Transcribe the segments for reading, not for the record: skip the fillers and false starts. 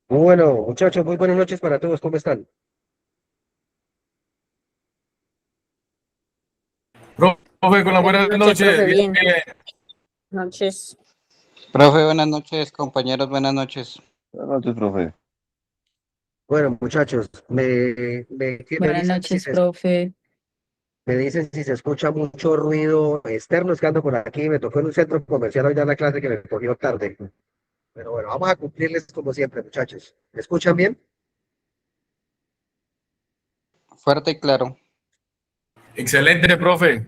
Bueno, muchachos, muy buenas noches para todos. ¿Cómo están? Profe, con las Buenas buenas noches, noches. profe, Bien, bien. bien. Noches. Profe, buenas noches, compañeros, buenas noches. Buenas noches, profe. Bueno, muchachos, me Buenas dicen noches, profe. me dicen si se escucha mucho ruido externo, es que ando por aquí, me tocó en un centro comercial hoy dar la clase que me cogió tarde. Pero bueno, vamos a cumplirles como siempre, muchachos. ¿Me escuchan bien? Fuerte y claro. Excelente, profe.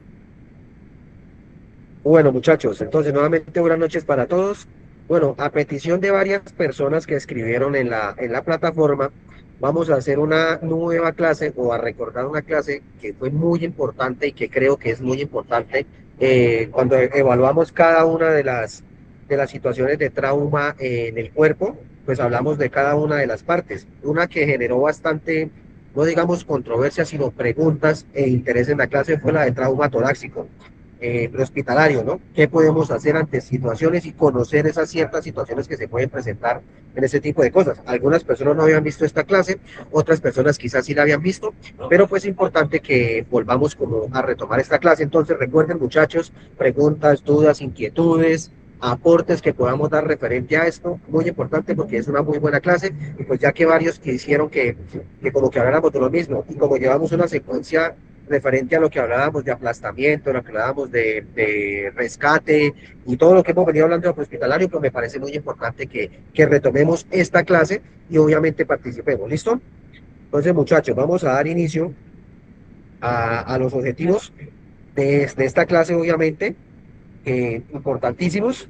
Bueno, muchachos, entonces nuevamente buenas noches para todos. Bueno, a petición de varias personas que escribieron en la plataforma, vamos a hacer una nueva clase o a recordar una clase que fue muy importante y que creo que es muy importante cuando evaluamos cada una de las situaciones de trauma en el cuerpo, pues hablamos de cada una de las partes. Una que generó bastante, no digamos controversia, sino preguntas e interés en la clase fue la de trauma torácico prehospitalario, ¿no? ¿Qué podemos hacer ante situaciones y conocer esas ciertas situaciones que se pueden presentar en ese tipo de cosas? Algunas personas no habían visto esta clase, otras personas quizás sí la habían visto, pero pues es importante que volvamos como a retomar esta clase. Entonces recuerden, muchachos, preguntas, dudas, inquietudes, aportes que podamos dar referente a esto, muy importante porque es una muy buena clase y pues ya que varios quisieron que como que habláramos de lo mismo y como llevamos una secuencia referente a lo que hablábamos de aplastamiento, lo que hablábamos de rescate y todo lo que hemos venido hablando de hospitalario, pues me parece muy importante que retomemos esta clase y obviamente participemos. ¿Listo? Entonces, muchachos, vamos a dar inicio a los objetivos de esta clase, obviamente, importantísimos,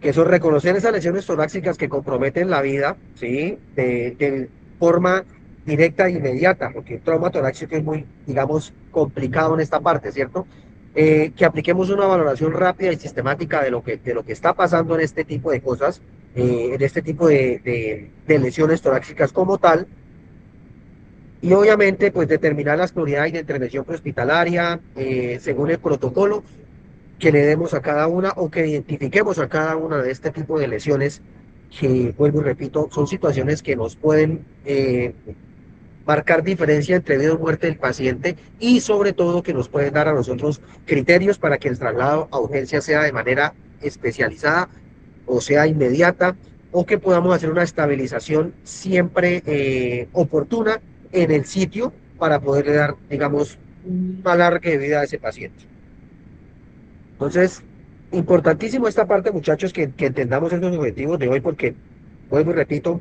que son reconocer esas lesiones torácicas que comprometen la vida, ¿sí? De forma directa e inmediata, porque el trauma torácico es muy, digamos, complicado en esta parte, ¿cierto? Que apliquemos una valoración rápida y sistemática de lo que está pasando en este tipo de cosas, en este tipo de lesiones torácicas como tal, y obviamente pues determinar las prioridades de intervención prehospitalaria según el protocolo que le demos a cada una o que identifiquemos a cada una de este tipo de lesiones que, vuelvo y repito, son situaciones que nos pueden marcar diferencia entre vida o muerte del paciente y sobre todo que nos pueden dar a nosotros criterios para que el traslado a urgencia sea de manera especializada o sea inmediata o que podamos hacer una estabilización siempre oportuna en el sitio para poderle dar, digamos, un alargue de vida a ese paciente. Entonces, importantísimo esta parte, muchachos, que entendamos esos objetivos de hoy, porque, vuelvo y repito,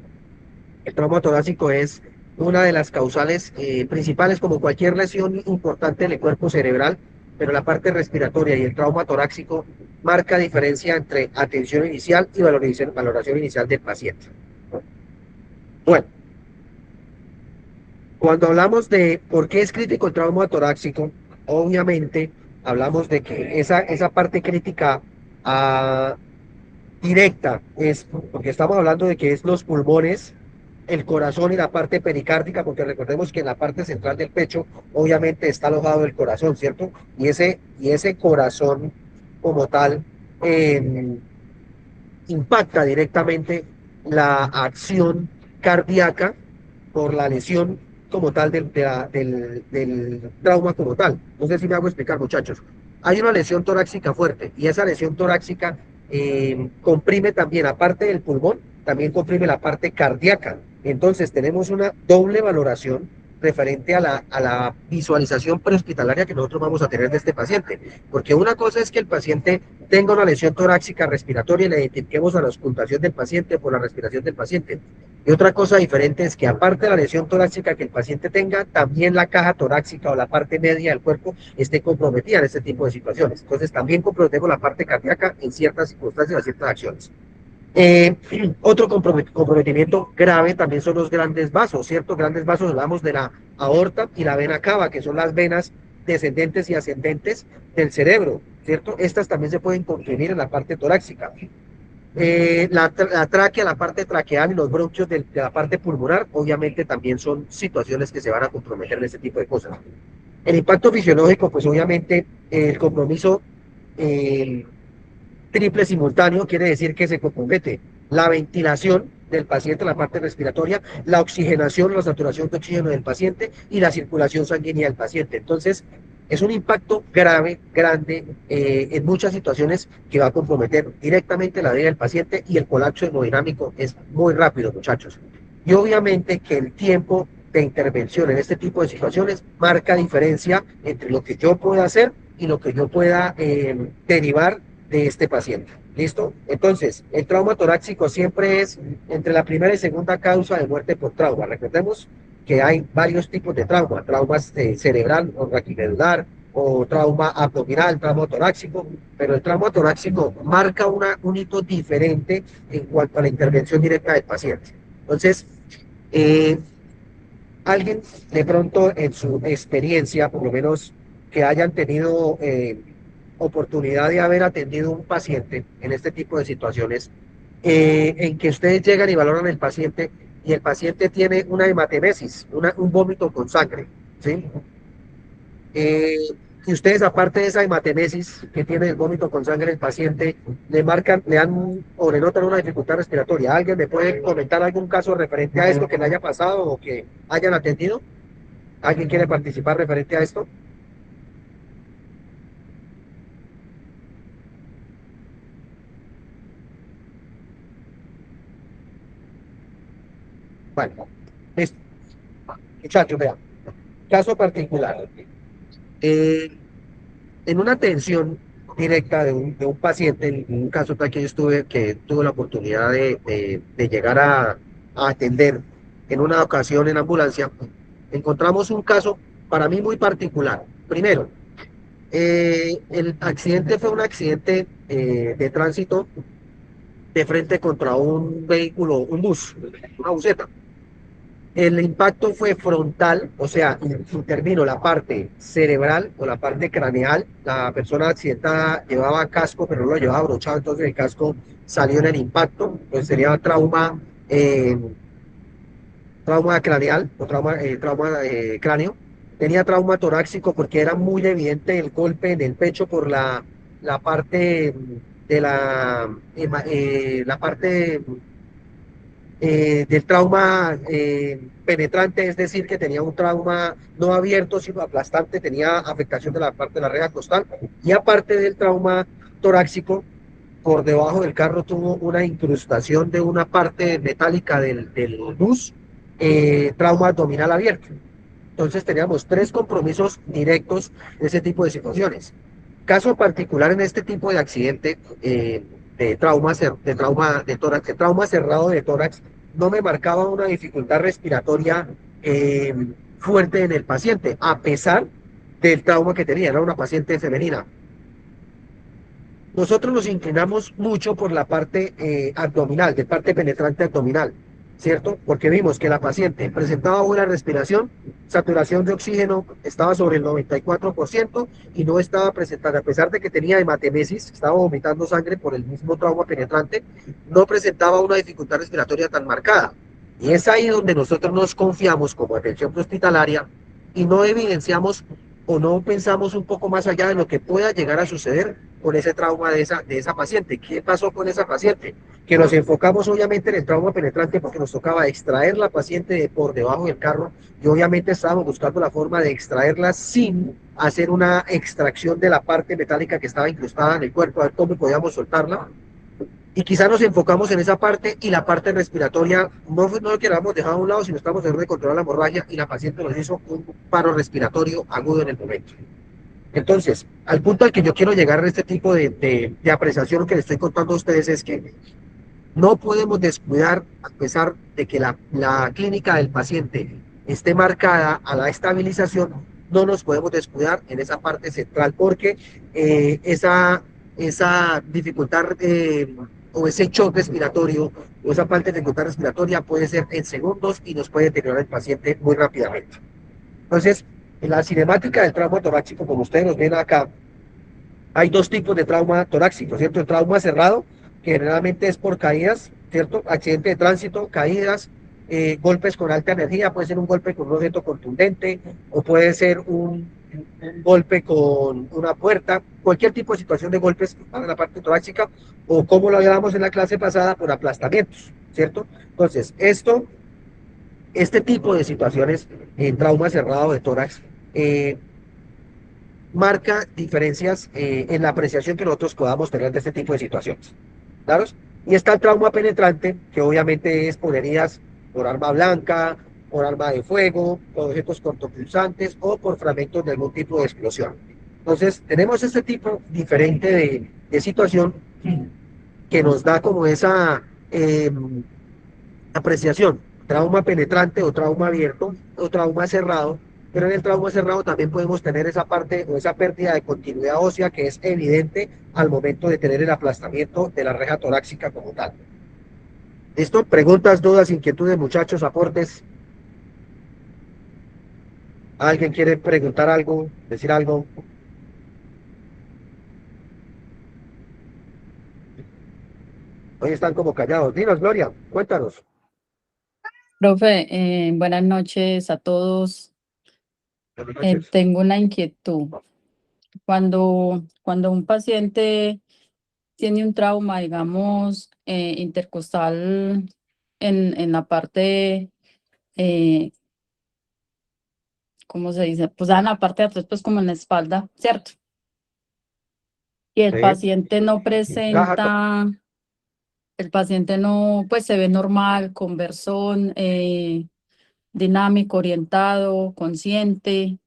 el trauma torácico es una de las causales principales, como cualquier lesión importante en el cuerpo cerebral, pero la parte respiratoria y el trauma torácico marca diferencia entre atención inicial y valoración inicial del paciente. Bueno, cuando hablamos de por qué es crítico el trauma torácico, obviamente hablamos de que esa parte crítica a directa, es porque estamos hablando de que es los pulmones, el corazón y la parte pericárdica, porque recordemos que en la parte central del pecho obviamente está alojado el corazón, ¿cierto? Y ese corazón como tal eh, impacta directamente la acción cardíaca por la lesión como tal del trauma como tal. No sé si me hago explicar, muchachos. Hay una lesión torácica fuerte y esa lesión torácica comprime también, aparte del pulmón, también comprime la parte cardíaca. Entonces tenemos una doble valoración referente a la visualización prehospitalaria que nosotros vamos a tener de este paciente. Porque una cosa es que el paciente tenga una lesión torácica respiratoria y le identifiquemos a la auscultación del paciente por la respiración del paciente. Y otra cosa diferente es que aparte de la lesión torácica que el paciente tenga, también la caja torácica o la parte media del cuerpo esté comprometida en este tipo de situaciones. Entonces también comprometemos la parte cardíaca en ciertas circunstancias, en ciertas acciones. Eh, Otro comprometimiento grave también son los grandes vasos, ¿cierto? Grandes vasos, hablamos de la aorta y la vena cava, que son las venas descendentes y ascendentes del cerebro, ¿cierto? Estas también se pueden comprimir en la parte torácica. La tráquea, la parte traqueal y los bronquios de la parte pulmonar, obviamente también son situaciones que se van a comprometer en este tipo de cosas. El impacto fisiológico, pues obviamente el compromiso eh, triple simultáneo quiere decir que se compromete la ventilación, del paciente, la parte respiratoria, la oxigenación, la saturación de oxígeno del paciente y la circulación sanguínea del paciente. Entonces, es un impacto grave, grande, en muchas situaciones que va a comprometer directamente la vida del paciente y el colapso hemodinámico es muy rápido, muchachos. Y obviamente que el tiempo de intervención en este tipo de situaciones marca diferencia entre lo que yo pueda hacer y lo que yo pueda derivar de este paciente. ¿Listo? Entonces, el trauma torácico siempre es entre la primera y segunda causa de muerte por trauma. Recordemos que hay varios tipos de trauma, traumas cerebral o raquimedular, o trauma abdominal, trauma torácico, pero el trauma torácico marca un hito diferente en cuanto a la intervención directa del paciente. Entonces, alguien de pronto en su experiencia, por lo menos que hayan tenido oportunidad de haber atendido un paciente en este tipo de situaciones, en que ustedes llegan y valoran el paciente y el paciente tiene una hematemesis, un vómito con sangre, ¿sí? Y ustedes, aparte de esa hematemesis que tiene el vómito con sangre el paciente, le marcan, le dan o le notan una dificultad respiratoria. ¿Alguien me puede comentar algún caso referente a esto que le haya pasado o que hayan atendido? ¿Alguien quiere participar referente a esto? Bueno, listo. Muchachos, vean, caso particular. Eh, en una atención directa de un paciente, en un caso tal que yo estuve, que tuve la oportunidad de llegar a atender en una ocasión en ambulancia, encontramos un caso para mí muy particular. Primero, el accidente fue un accidente de tránsito de frente contra un vehículo, un bus, una buseta. El impacto fue frontal, o sea, intervino la parte cerebral o la parte craneal. La persona accidentada llevaba casco, pero no lo llevaba abrochado, entonces el casco salió en el impacto. Pues sería trauma craneal o trauma cráneo. Tenía trauma torácico porque era muy evidente el golpe en el pecho por la parte de la parte del trauma penetrante, es decir, que tenía un trauma no abierto, sino aplastante, tenía afectación de la parte de la red costal, y aparte del trauma torácico, por debajo del carro tuvo una incrustación de una parte metálica del bus, trauma abdominal abierto. Entonces teníamos tres compromisos directos de ese tipo de situaciones. Caso particular en este tipo de accidente de trauma cerrado de tórax, no me marcaba una dificultad respiratoria fuerte en el paciente, a pesar del trauma que tenía, era una paciente femenina. Nosotros nos inclinamos mucho por la parte abdominal, de parte penetrante abdominal, ¿cierto? Porque vimos que la paciente presentaba buena respiración, saturación de oxígeno estaba sobre el 94% y no estaba presentando, a pesar de que tenía hematemesis, estaba vomitando sangre por el mismo trauma penetrante, no presentaba una dificultad respiratoria tan marcada. Y es ahí donde nosotros nos confiamos como atención hospitalaria y no evidenciamos o no pensamos un poco más allá de lo que pueda llegar a suceder con ese trauma de esa paciente. ¿Qué pasó con esa paciente? Que nos enfocamos obviamente en el trauma penetrante porque nos tocaba extraer la paciente de por debajo del carro y obviamente estábamos buscando la forma de extraerla sin hacer una extracción de la parte metálica que estaba incrustada en el cuerpo, a ver cómo podíamos soltarla. Y quizás nos enfocamos en esa parte y la parte respiratoria no lo queríamos dejar a un lado, sino estamos tratando de controlar la hemorragia y la paciente nos hizo un paro respiratorio agudo en el momento. Entonces, al punto al que yo quiero llegar en este tipo de apreciación que les estoy contando a ustedes es que no podemos descuidar, a pesar de que la clínica del paciente esté marcada a la estabilización, no nos podemos descuidar en esa parte central porque esa dificultad o ese shock respiratorio o esa parte de dificultad respiratoria puede ser en segundos y nos puede deteriorar el paciente muy rápidamente. Entonces, en la cinemática del trauma torácico, como ustedes nos ven acá, hay dos tipos de trauma torácico, ¿cierto? El trauma cerrado, que generalmente es por caídas, ¿cierto? Accidente de tránsito, caídas, golpes con alta energía, puede ser un golpe con un objeto contundente o puede ser un golpe con una puerta cualquier tipo de situación de golpes en la parte torácica, o como lo hablábamos en la clase pasada, por aplastamientos, ¿cierto? Entonces, este tipo de situaciones en trauma cerrado de tórax marca diferencias en la apreciación que nosotros podamos tener de este tipo de situaciones. ¿Claros? Y está el trauma penetrante, que obviamente es por heridas por arma blanca, por arma de fuego, por objetos cortopulsantes o por fragmentos de algún tipo de explosión. Entonces, tenemos este tipo diferente de situación que nos da como esa apreciación, trauma penetrante o trauma abierto o trauma cerrado, pero en el trauma cerrado también podemos tener esa parte o esa pérdida de continuidad ósea que es evidente al momento de tener el aplastamiento de la reja torácica como tal. ¿Listo? Preguntas, dudas, inquietudes, muchachos, aportes. ¿Alguien quiere preguntar algo, decir algo? Hoy están como callados. Dinos, Gloria, cuéntanos. Profe, buenas noches a todos. Buenas noches. Tengo una inquietud. Cuando un paciente tiene un trauma, digamos, intercostal en la parte, eh, ¿cómo se dice? Pues en la parte de atrás, pues como en la espalda, ¿cierto? Y el Sí. paciente no Caja presenta, el paciente no, pues se ve normal, conversón, dinámico, orientado, consciente,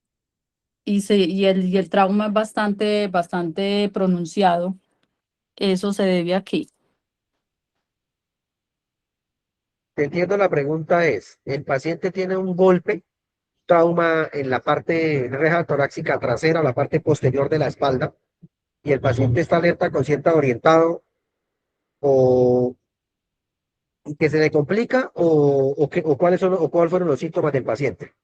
y el trauma es bastante pronunciado. Eso se debe aquí. Te entiendo, la pregunta es, el paciente tiene un golpe, trauma en la parte reja torácica trasera, la parte posterior de la espalda, y el paciente está alerta, consciente, orientado, o que se le complica, o cuáles fueron los síntomas del paciente.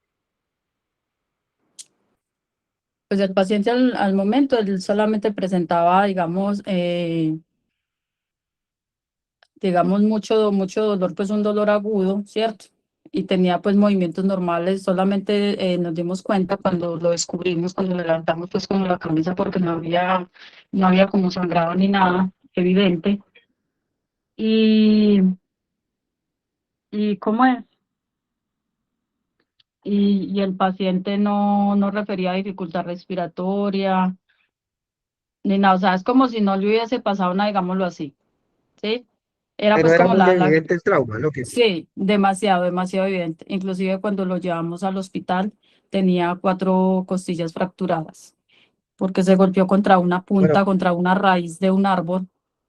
Pues el paciente al momento, él solamente presentaba, digamos mucho dolor, pues un dolor agudo, ¿cierto? Y tenía pues movimientos normales, solamente nos dimos cuenta cuando lo descubrimos, cuando le levantamos pues con la camisa porque no había como sangrado ni nada evidente. Y, y ¿cómo es? Y el paciente no refería a dificultad respiratoria, ni nada, o sea, es como si no le hubiese pasado nada, digámoslo así, ¿sí? Era Pero pues era como muy evidente el trauma, lo que sí, demasiado evidente. Inclusive cuando lo llevamos al hospital tenía 4 costillas fracturadas, porque se golpeó contra una bueno, punta, contra una raíz de un árbol,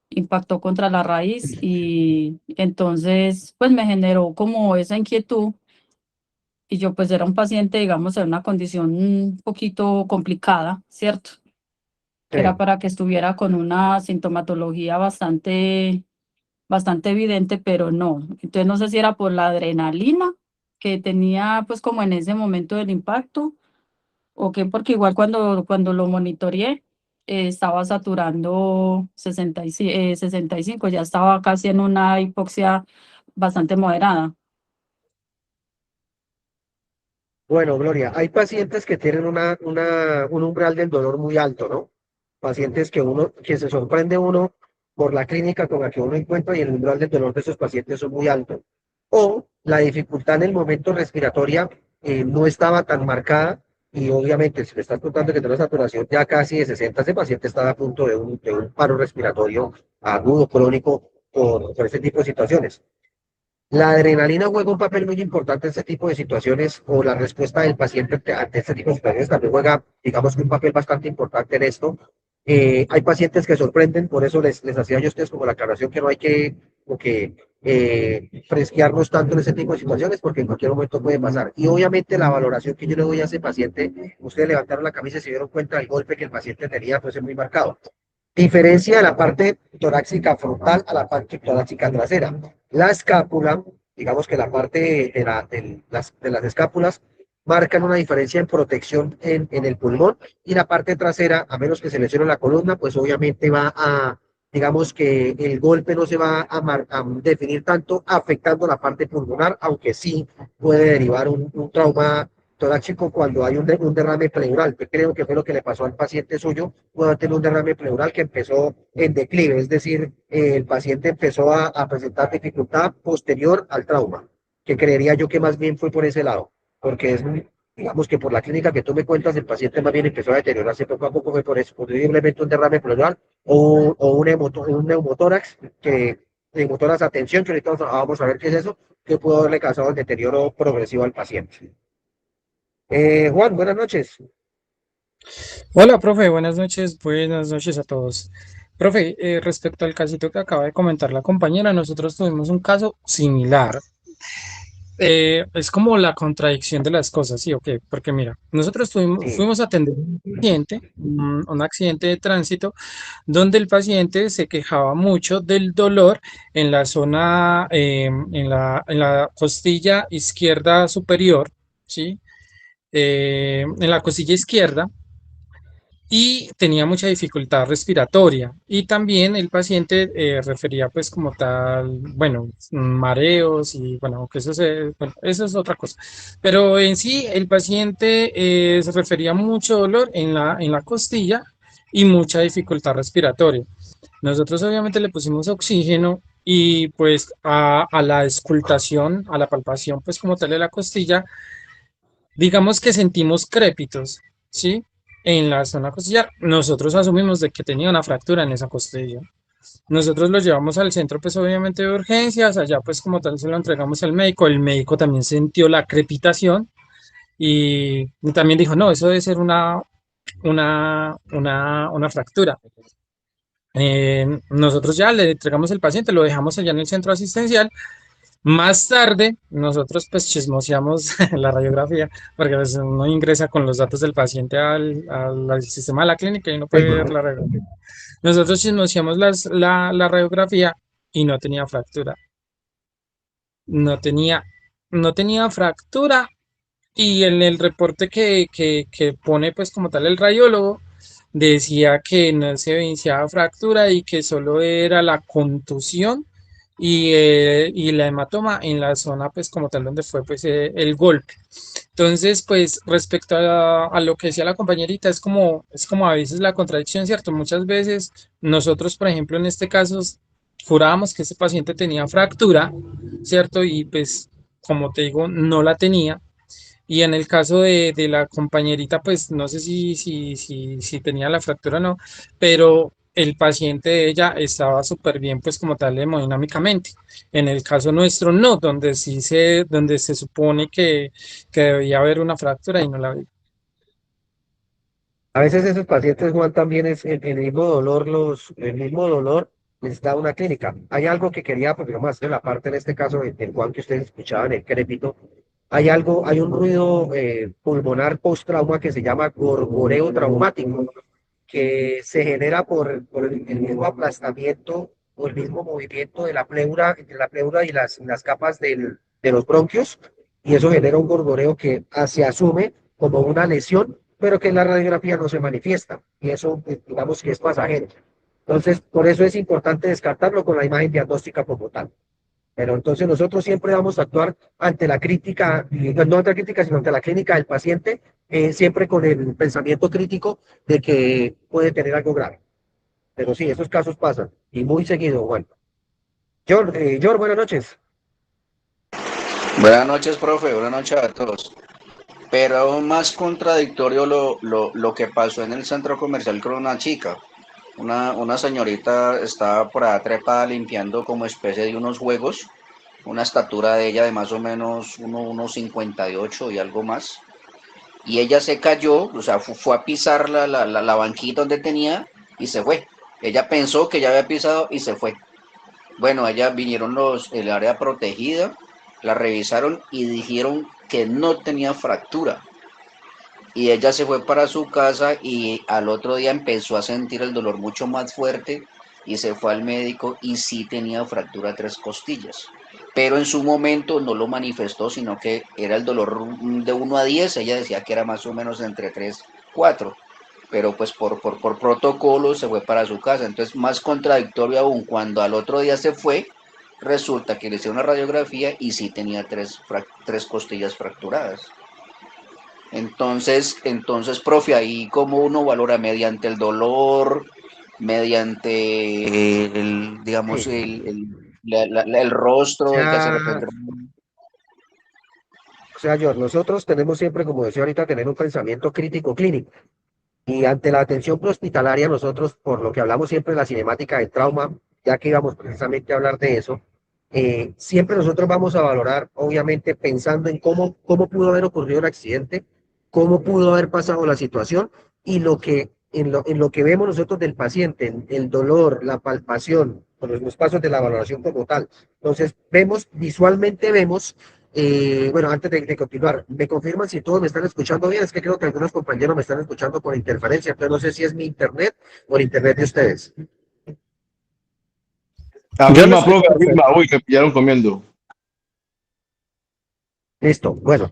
impactó contra la raíz y entonces pues me generó como esa inquietud y yo pues era un paciente, digamos, en una condición un poquito complicada, ¿cierto? Que era para que estuviera con una sintomatología bastante evidente, pero no. Entonces no sé si era por la adrenalina que tenía pues como en ese momento del impacto o qué, porque igual cuando lo monitoreé estaba saturando 65, ya estaba casi en una hipoxia bastante moderada. bueno, Gloria, hay pacientes que tienen un umbral del dolor muy alto, ¿no? Pacientes que se sorprende uno por la clínica con la que uno encuentra y el umbral del dolor de esos pacientes son muy alto. O la dificultad en el momento respiratoria no estaba tan marcada y obviamente si le estás contando que tiene una saturación ya casi de 60, ese paciente estaba a punto de un paro respiratorio agudo, crónico, por ese tipo de situaciones. La adrenalina juega un papel muy importante en este tipo de situaciones o la respuesta del paciente ante este tipo de situaciones también juega, digamos que un papel bastante importante en esto. Hay pacientes que sorprenden, por eso les hacía yo a ustedes como la aclaración que no hay que fresquearnos tanto en ese tipo de situaciones porque en cualquier momento puede pasar. Y obviamente la valoración que yo le doy a ese paciente, ustedes levantaron la camisa y se dieron cuenta del golpe que el paciente tenía, pues es muy marcado. Diferencia de la parte torácica frontal a la parte torácica trasera. La escápula, digamos que la parte de las escápulas marcan una diferencia en protección en el pulmón y la parte trasera, a menos que se lesione la columna, pues obviamente digamos que el golpe no se va a definir tanto afectando la parte pulmonar, aunque sí puede derivar un trauma torácico cuando hay un derrame pleural. Yo creo que fue lo que le pasó al paciente suyo, pudo tener un derrame pleural que empezó en declive, es decir, el paciente empezó a presentar dificultad posterior al trauma, que creería yo que más bien fue por ese lado, porque digamos que por la clínica que tú me cuentas, el paciente más bien empezó a deteriorarse poco a poco, fue por eso, posiblemente un derrame pleural o un neumotórax, que neumotórax a tensión, que ahorita vamos a ver qué es eso, que pudo haberle causado el deterioro progresivo al paciente. Juan, buenas noches. Hola, profe, buenas noches a todos. Profe, respecto al casito que acaba de comentar la compañera, nosotros tuvimos un caso similar. Es como la contradicción de las cosas, ¿sí o qué? Porque mira, nosotros Sí, fuimos a atender un paciente, un accidente de tránsito, donde el paciente se quejaba mucho del dolor en la zona, en la costilla izquierda superior, ¿sí? En la costilla izquierda y tenía mucha dificultad respiratoria. Y también el paciente refería pues como tal, bueno, mareos y bueno, que bueno, eso es otra cosa. Pero en sí el paciente se refería mucho dolor en la costilla y mucha dificultad respiratoria. Nosotros obviamente le pusimos oxígeno y pues a la escultación, a la palpación pues como tal de la costilla, digamos que sentimos crépitos, ¿sí? En la zona costillar. Nosotros asumimos de que tenía una fractura en esa costilla. Nosotros lo llevamos al centro, pues obviamente de urgencias, allá pues como tal se lo entregamos al médico. El médico también sintió la crepitación y también dijo, no, eso debe ser una fractura. Nosotros ya le entregamos el paciente, lo dejamos allá en el centro asistencial. Más tarde, nosotros pues chismoseamos la radiografía, porque pues, uno ingresa con los datos del paciente al sistema de la clínica y no sí, puede ver la radiografía. Nosotros chismoseamos la radiografía y no tenía fractura. No tenía, no tenía fractura y en el reporte que pone pues como tal el radiólogo, decía que no se evidenciaba fractura y que solo era la contusión y la hematoma en la zona pues como tal donde fue pues el golpe. Entonces pues respecto a lo que decía la compañerita es como a veces la contradicción, ¿cierto? Muchas veces nosotros por ejemplo en este caso jurábamos que ese paciente tenía fractura, ¿cierto? Y pues como te digo no la tenía y en el caso de la compañerita, pues no sé si tenía la fractura o no, pero el paciente de ella estaba súper bien, pues como tal, hemodinámicamente. En el caso nuestro, no, donde se supone que debía haber una fractura y no la había. a veces esos pacientes, Juan, también es el mismo dolor, el mismo dolor les da una clínica. Hay algo que quería, porque vamos a hacer la parte en este caso del Juan que ustedes escuchaban, el crépito. Hay un ruido pulmonar post-trauma que se llama gorgoreo traumático, que se genera por el mismo aplastamiento o el mismo movimiento de la pleura, entre la pleura y las capas de los bronquios, y eso genera un gorgoreo que se asume como una lesión, pero que en la radiografía no se manifiesta, y eso digamos que es pasajero. Entonces, por eso es importante descartarlo con la imagen diagnóstica como tal. Pero entonces nosotros siempre vamos a actuar ante la crítica, no ante la crítica, sino ante la clínica del paciente, siempre con el pensamiento crítico de que puede tener algo grave. Pero sí, esos casos pasan y muy seguido, bueno. George, buenas noches. Buenas noches, profe, buenas noches a todos. Pero aún más contradictorio lo que pasó en el centro comercial con una chica. Una señorita estaba por allá trepada limpiando como especie de unos juegos, una estatura de ella de más o menos 1,58 y algo más. Y ella se cayó, o sea, fue a pisar la banquita donde tenía y se fue. Ella pensó que ya había pisado y se fue. Bueno, allá vinieron el área protegida, la revisaron y dijeron que no tenía fractura. Y ella se fue para su casa y al otro día empezó a sentir el dolor mucho más fuerte y se fue al médico y sí tenía fractura de 3 costillas. Pero en su momento no lo manifestó, sino que era el dolor de 1 a 10. Ella decía que era más o menos entre 3, 4. Pero pues por protocolo se fue para su casa. Entonces más contradictorio aún, cuando al otro día se fue, resulta que le hicieron una radiografía y sí tenía 3 costillas fracturadas. Entonces, profe, ahí cómo uno valora mediante el dolor, mediante digamos, Sí. el O rostro de que se le sea, tendrá. George, nosotros tenemos siempre, como decía ahorita, tener un pensamiento crítico clínico. Y ante la atención prehospitalaria, nosotros, por lo que hablamos siempre de la cinemática del trauma, ya que íbamos precisamente a hablar de eso, siempre nosotros vamos a valorar, obviamente, pensando en cómo pudo haber ocurrido el accidente, cómo pudo haber pasado la situación y en lo que vemos nosotros del paciente, el dolor, la palpación, con los pasos de la valoración como tal. Entonces, visualmente vemos bueno, antes de continuar, me confirman si todos me están escuchando bien. Es que creo que algunos compañeros me están escuchando por interferencia, pero no sé si es mi internet o el internet de ustedes. Yo lo Afirma, escucho profe, afirma. perfecto. Uy, que pillaron comiendo. Listo, bueno.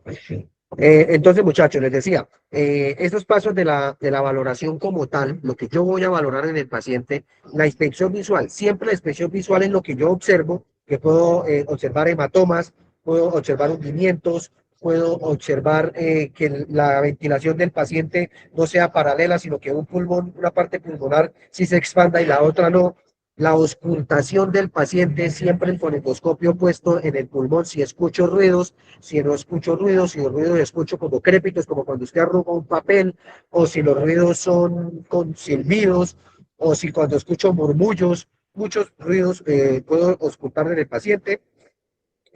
Entonces, muchachos, les decía, estos pasos de la valoración como tal, lo que yo voy a valorar en el paciente, la inspección visual, siempre la inspección visual es lo que yo observo, que puedo observar hematomas, puedo observar hundimientos, puedo observar que la ventilación del paciente no sea paralela, sino que un pulmón, una parte pulmonar sí se expanda y la otra no. La auscultación del paciente, siempre el fonendoscopio puesto en el pulmón, si escucho ruidos, si no escucho ruidos, si los ruidos escucho como crépitos, como cuando usted arruga un papel, o si los ruidos son con silbidos, o si cuando escucho murmullos, muchos ruidos puedo auscultar en el paciente.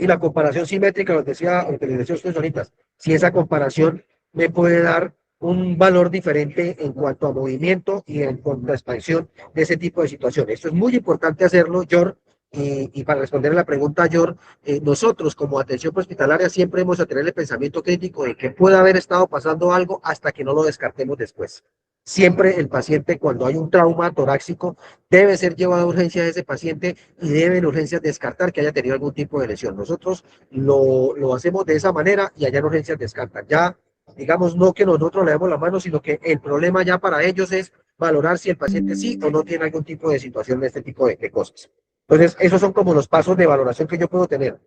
Y la comparación simétrica, lo que les decía a ustedes ahorita, si esa comparación me puede dar un valor diferente en cuanto a movimiento y en cuanto a expansión de ese tipo de situaciones. Esto es muy importante hacerlo, George, y para responder a la pregunta, George, nosotros como atención hospitalaria siempre hemos de tener el pensamiento crítico de que puede haber estado pasando algo hasta que no lo descartemos después. Siempre el paciente, cuando hay un trauma torácico, debe ser llevado a urgencias ese paciente y debe en urgencias descartar que haya tenido algún tipo de lesión. Nosotros lo hacemos de esa manera y allá en urgencias descartan. Ya, digamos, no que nosotros le demos la mano, sino que el problema ya para ellos es valorar si el paciente sí o no tiene algún tipo de situación de este tipo de cosas. Entonces, esos son como los pasos de valoración que yo puedo tener.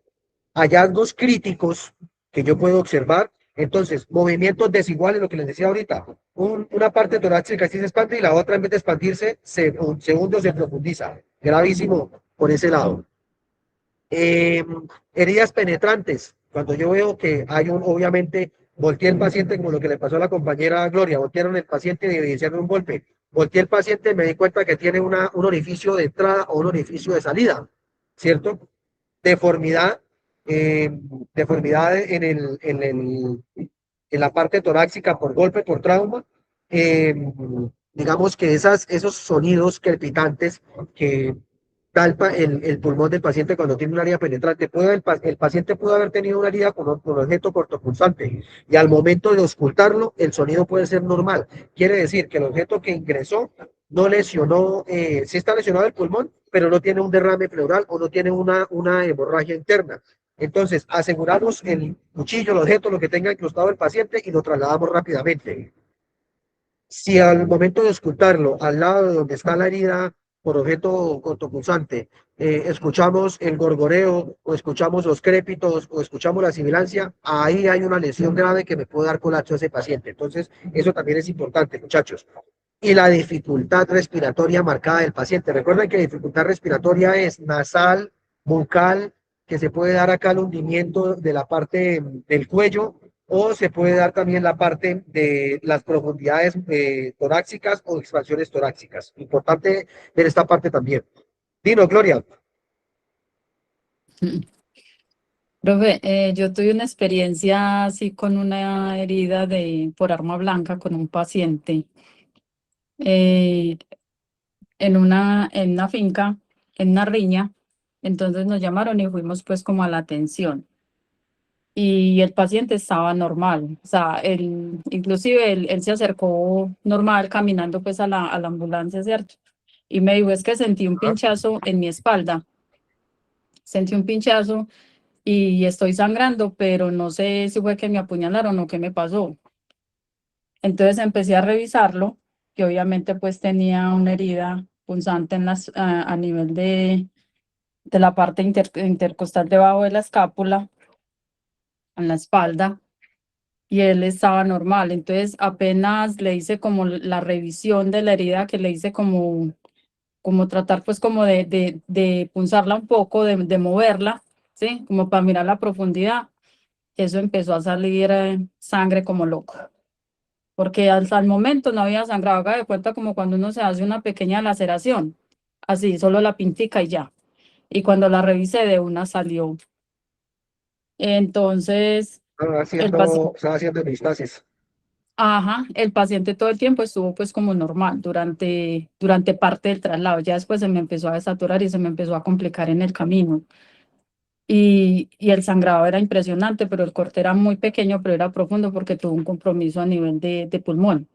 Hallazgos críticos que yo puedo observar. Entonces, movimientos desiguales, lo que les decía ahorita. Una parte torácica sí se expande y la otra, en vez de expandirse, se hunde o se profundiza. Gravísimo por ese lado. Eh, Heridas penetrantes. Cuando yo veo que hay obviamente, volteé el paciente, como lo que le pasó a la compañera Gloria, voltearon el paciente y evidenciaron un golpe. Volteé el paciente y me di cuenta que tiene un orificio de entrada o un orificio de salida, ¿cierto? Deformidad, eh, deformidad en la parte torácica por golpe, por trauma. Eh, digamos que esos sonidos crepitantes que da el pulmón del paciente cuando tiene una herida penetrante, el paciente puede haber tenido una herida con objeto cortopunzante y al momento de auscultarlo, el sonido puede ser normal. Quiere decir que el objeto que ingresó no lesionó, sí está lesionado el pulmón, pero no tiene un derrame pleural o no tiene una hemorragia interna. Entonces, aseguramos el cuchillo, el objeto, lo que tenga incrustado el paciente y lo trasladamos rápidamente. Si al momento de auscultarlo, al lado de donde está la herida por objeto cortopunzante, escuchamos el gorgoreo o escuchamos los crépitos o escuchamos la sibilancia, ahí hay una lesión grave que me puede dar colapso a ese paciente. Entonces, eso también es importante, muchachos. Y la dificultad respiratoria marcada del paciente. Recuerden que la dificultad respiratoria es nasal, bucal, que se puede dar acá el hundimiento de la parte del cuello o se puede dar también la parte de las profundidades torácicas o expansiones torácicas. Importante ver esta parte también. Dino, Gloria. Profe, yo tuve una experiencia así con una herida por arma blanca con un paciente eh, en una finca, en una riña. Entonces nos llamaron y fuimos pues como a la atención. Y el paciente estaba normal, o sea, inclusive él se acercó normal caminando pues a la ambulancia, ¿cierto? Y me dijo, es que sentí un Ajá. pinchazo en mi espalda, sentí un pinchazo y estoy sangrando, pero no sé si fue que me apuñalaron o qué me pasó. Entonces empecé a revisarlo, que obviamente pues tenía una herida punzante a nivel de la parte intercostal debajo de la escápula, en la espalda. y él estaba normal. Entonces apenas le hice como la revisión de la herida, que le hice como tratar pues como de punzarla un poco, de moverla, ¿sí? Como para mirar la profundidad. Eso empezó a salir sangre como loco, porque hasta el momento no había sangrado. Haga de cuenta como cuando uno se hace una pequeña laceración, así, solo la pintica y ya. Y cuando la revisé de una salió. Entonces, el paciente, Estaba haciendo epistasis. ajá, el paciente todo el tiempo estuvo pues como normal durante parte del traslado. Ya después se me empezó a desaturar y se me empezó a complicar en el camino. Y el sangrado era impresionante, pero el corte era muy pequeño, pero era profundo porque tuvo un compromiso a nivel de pulmón.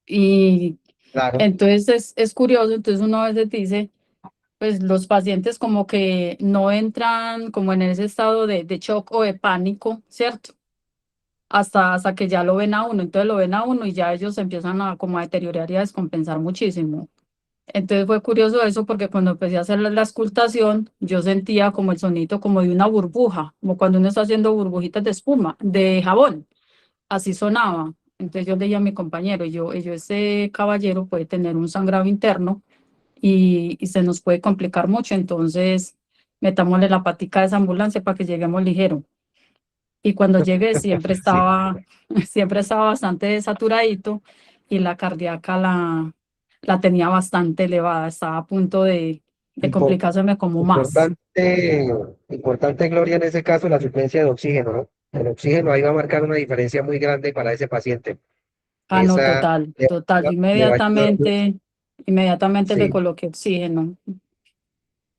Y Claro, entonces es curioso, entonces uno a veces dice, pues los pacientes como que no entran como en ese estado de shock o de pánico, ¿cierto? Hasta que ya lo ven a uno, entonces lo ven a uno y ya ellos empiezan a como a deteriorar y a descompensar muchísimo. Entonces fue curioso eso porque cuando empecé a hacer la auscultación, yo sentía como el sonito como de una burbuja, como cuando uno está haciendo burbujitas de espuma, de jabón, así sonaba. Entonces yo le dije a mi compañero, ese caballero puede tener un sangrado interno y se nos puede complicar mucho, entonces metámosle la patica de esa ambulancia para que lleguemos ligero. Y cuando llegué sí. siempre estaba bastante saturadito y la cardíaca la tenía bastante elevada, estaba a punto de Impo- complicárseme como más. Importante, importante, Gloria, en ese caso, la suplencia de oxígeno, ¿no? El oxígeno ahí va a marcar una diferencia muy grande para ese paciente. Ah, no, Esa total, total. le va a ayudar mucho. Inmediatamente le Sí, coloqué oxígeno.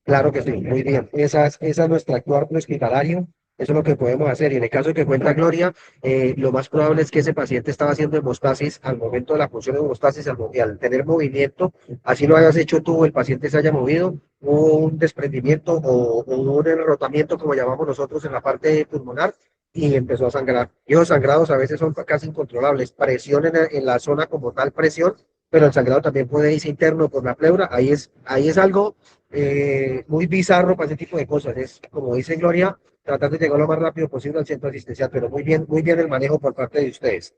claro que sí, muy bien. Esa es nuestra actuar hospitalario. Eso es lo que podemos hacer. Y en el caso que cuenta Gloria, lo más probable es que ese paciente estaba haciendo hemostasis al momento de la función de hemostasis, y al tener movimiento, así lo hayas hecho tú, el paciente se haya movido, hubo un desprendimiento o un enrotamiento, como llamamos nosotros en la parte pulmonar, y empezó a sangrar. Y los sangrados a veces son casi incontrolables. Presión en la zona como tal, presión, pero el sangrado también puede irse interno por la pleura. Ahí es algo muy bizarro para ese tipo de cosas. Es, como dice Gloria, tratar de llegar lo más rápido posible al centro asistencial, pero muy bien el manejo por parte de ustedes.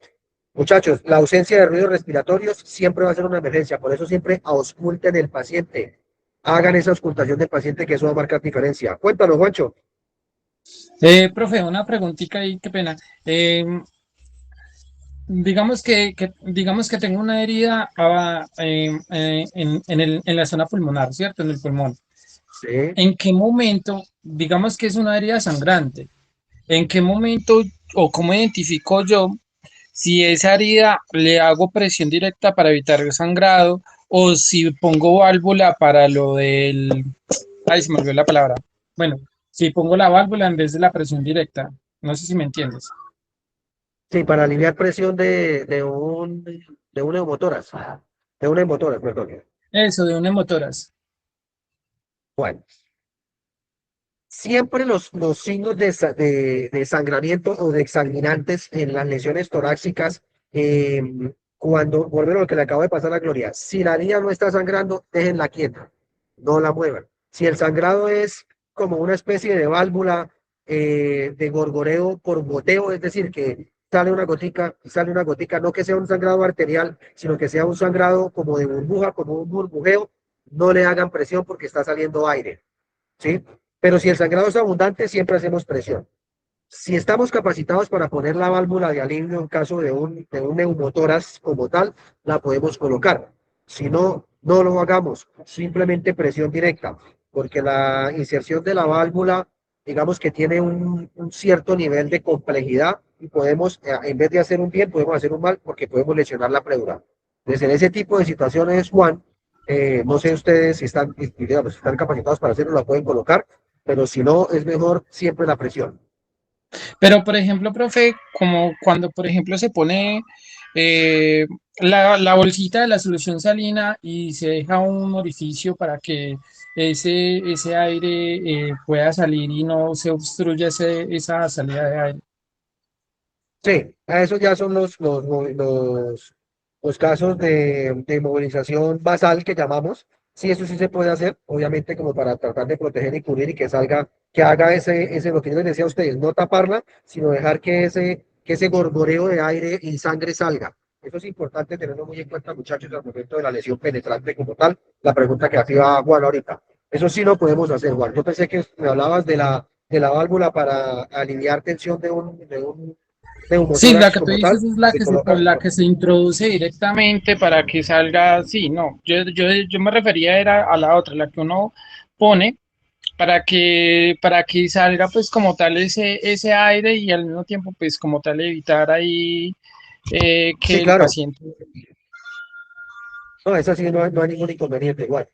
Muchachos, la ausencia de ruidos respiratorios siempre va a ser una emergencia, por eso siempre ausculten el paciente. Hagan esa auscultación del paciente, que eso va a marcar diferencia. Cuéntanos, Juancho. Profe, una preguntita ahí, qué pena. Eh, digamos que tengo una herida en la zona pulmonar, ¿cierto? En el pulmón. Sí. ¿En qué momento, digamos que es una herida sangrante? ¿En qué momento o cómo identifico yo si esa herida le hago presión directa para evitar el sangrado o si pongo válvula para lo del... Ay, se me olvidó la palabra. Bueno, si pongo la válvula en vez de la presión directa. No sé si me entiendes. Sí, para aliviar presión de un neumotórax. De un neumotórax, perdón. Eso, de un hemotoras. Bueno, siempre los signos de sangramiento o de exsanguinantes en las lesiones torácicas, eh, cuando, vuelven a lo que le acabo de pasar a Gloria, si la herida no está sangrando, déjenla quieta, no la muevan. Si el sangrado es como una especie de válvula, de gorgoreo por goteo, es decir, que sale una gotica, no que sea un sangrado arterial, sino que sea un sangrado como de burbuja, como un burbujeo, no le hagan presión porque está saliendo aire. ¿Sí? Pero si el sangrado es abundante, siempre hacemos presión. Si estamos capacitados para poner la válvula de alivio en caso de un neumotórax como tal, la podemos colocar. Si no, no lo hagamos, simplemente presión directa, porque la inserción de la válvula, digamos que tiene un cierto nivel de complejidad y podemos, en vez de hacer un bien, podemos hacer un mal porque podemos lesionar la pleura. Entonces, en ese tipo de situaciones, Juan, no sé ustedes si están, digamos, si están capacitados para hacerlo, la pueden colocar, pero si no, es mejor siempre la presión. Pero, por ejemplo, profe, como cuando, por ejemplo, se pone eh, la bolsita de la solución salina y se deja un orificio para que ese aire pueda salir y no se obstruya esa salida de aire. Sí, a esos ya son los casos de movilización basal que llamamos. Sí, eso sí se puede hacer, obviamente, como para tratar de proteger y cubrir y que salga, que haga ese, lo que yo les decía a ustedes, no taparla, sino dejar que que ese gorgoreo de aire y sangre salga. Eso es importante tenerlo muy en cuenta, muchachos, al momento de la lesión penetrante como tal. La pregunta que hacía Juan ahorita. Eso sí lo podemos hacer, Juan. Yo pensé que me hablabas de la válvula para aliviar tensión de un Sí, la neumotórax que tú como dices tal. es la Se que se, coloca, la que se introduce directamente para que salga, sí, no, yo me refería era a la otra, la que uno pone para que salga pues como tal ese aire y al mismo tiempo pues como tal evitar ahí sí, que el claro. paciente. No, eso sí, no hay ningún inconveniente. Igual,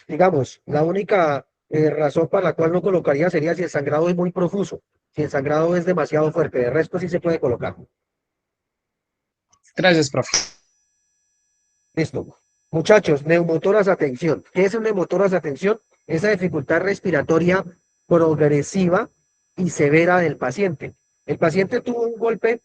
digamos, la única razón para la cual no colocaría sería si el sangrado es muy profuso, si el sangrado es demasiado fuerte. De resto sí se puede colocar. Gracias, profe. Listo. Muchachos, neumotoras, atención. ¿Qué es un neumotoras, atención? Esa dificultad respiratoria progresiva y severa del paciente. El paciente tuvo un golpe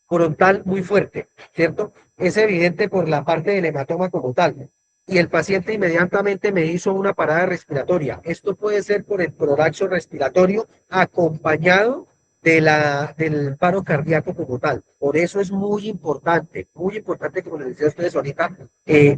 frontal muy fuerte, ¿cierto? Es evidente por la parte del hematoma como tal. Y el paciente inmediatamente me hizo una parada respiratoria. Esto puede ser por el prolaxo respiratorio acompañado del paro cardíaco como tal. Por eso es muy importante, como les decía a ustedes ahorita,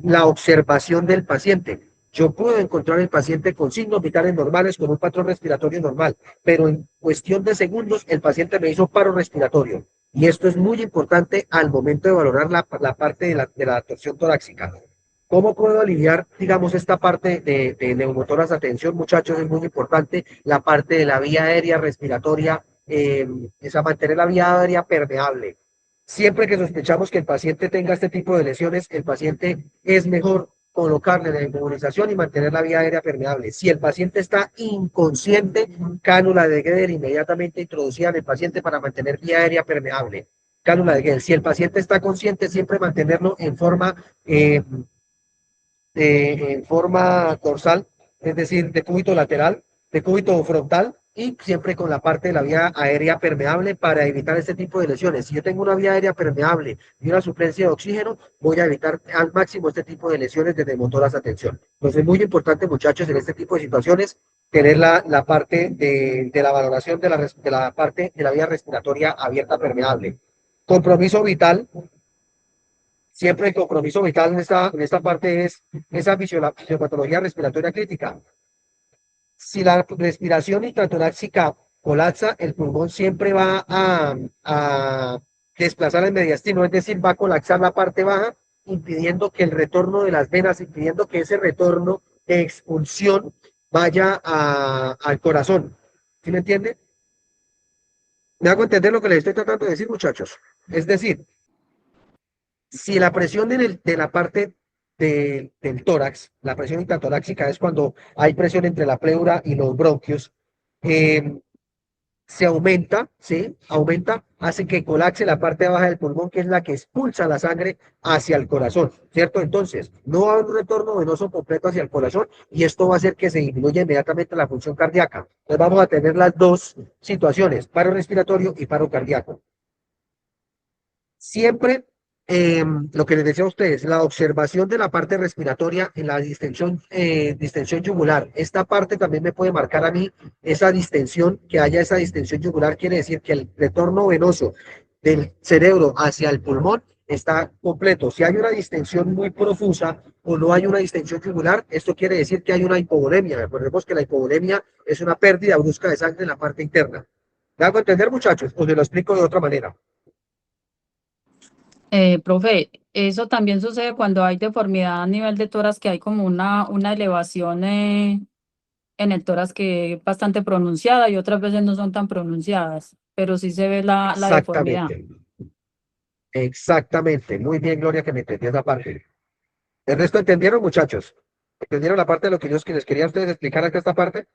la observación del paciente. Yo puedo encontrar el paciente con signos vitales normales, con un patrón respiratorio normal, pero en cuestión de segundos el paciente me hizo paro respiratorio. Y esto es muy importante al momento de valorar la parte de la torsión torácica. ¿Cómo puedo aliviar, digamos, esta parte de neumotoras? Atención, muchachos, es muy importante la parte de la vía aérea respiratoria, es mantener la vía aérea permeable. Siempre que sospechamos que el paciente tenga este tipo de lesiones, el paciente es mejor colocarle la inmovilización y mantener la vía aérea permeable. Si el paciente está inconsciente, cánula de Guedes inmediatamente introducida en el paciente para mantener vía aérea permeable. Cánula de Guedes. Si el paciente está consciente, siempre mantenerlo eh, en forma dorsal, es decir, de cúbito lateral, de cúbito frontal y siempre con la parte de la vía aérea permeable para evitar este tipo de lesiones. Si yo tengo una vía aérea permeable y una suplencia de oxígeno, voy a evitar al máximo este tipo de lesiones de neumotoras, atención. Entonces es muy importante, muchachos, en este tipo de situaciones, tener la parte de la valoración de la parte de la vía respiratoria abierta permeable. Compromiso vital. Siempre el compromiso vital en esta parte es esa fisiopatología respiratoria crítica. Si la respiración intratorácica colapsa, el pulmón siempre va a desplazar el mediastino, es decir, va a colapsar la parte baja, impidiendo que el retorno de las venas, impidiendo que ese retorno de expulsión vaya al corazón. ¿Sí me entiende? ¿Me hago entender lo que les estoy tratando de decir, muchachos? Es decir, si la presión de la parte del tórax, la presión intratorácica es cuando hay presión entre la pleura y los bronquios, eh, se aumenta, ¿sí? Aumenta, hace que colapse la parte baja del pulmón, que es la que expulsa la sangre hacia el corazón, ¿cierto? Entonces, no va a haber un retorno venoso completo hacia el corazón y esto va a hacer que se disminuya inmediatamente la función cardíaca. Entonces, vamos a tener las dos situaciones, paro respiratorio y paro cardíaco. Siempre lo que les decía a ustedes, la observación de la parte respiratoria en la distensión yugular. Esta parte también me puede marcar a mí esa distensión, que haya esa distensión yugular, quiere decir que el retorno venoso del cerebro hacia el pulmón está completo. Si hay una distensión muy profusa o no hay una distensión yugular, esto quiere decir que hay una hipovolemia. Recordemos que la hipovolemia es una pérdida brusca de sangre en la parte interna. ¿Me hago entender, muchachos? O se lo explico de otra manera. Profe, eso también sucede cuando hay deformidad a nivel de tórax, que hay como una elevación en el tórax que es bastante pronunciada y otras veces no son tan pronunciadas, pero sí se ve la deformidad. Exactamente. Exactamente, muy bien, Gloria, que me entendió esa parte. ¿El resto entendieron, muchachos? ¿Entendieron la parte de lo que yo les quería a ustedes explicar acá esta parte?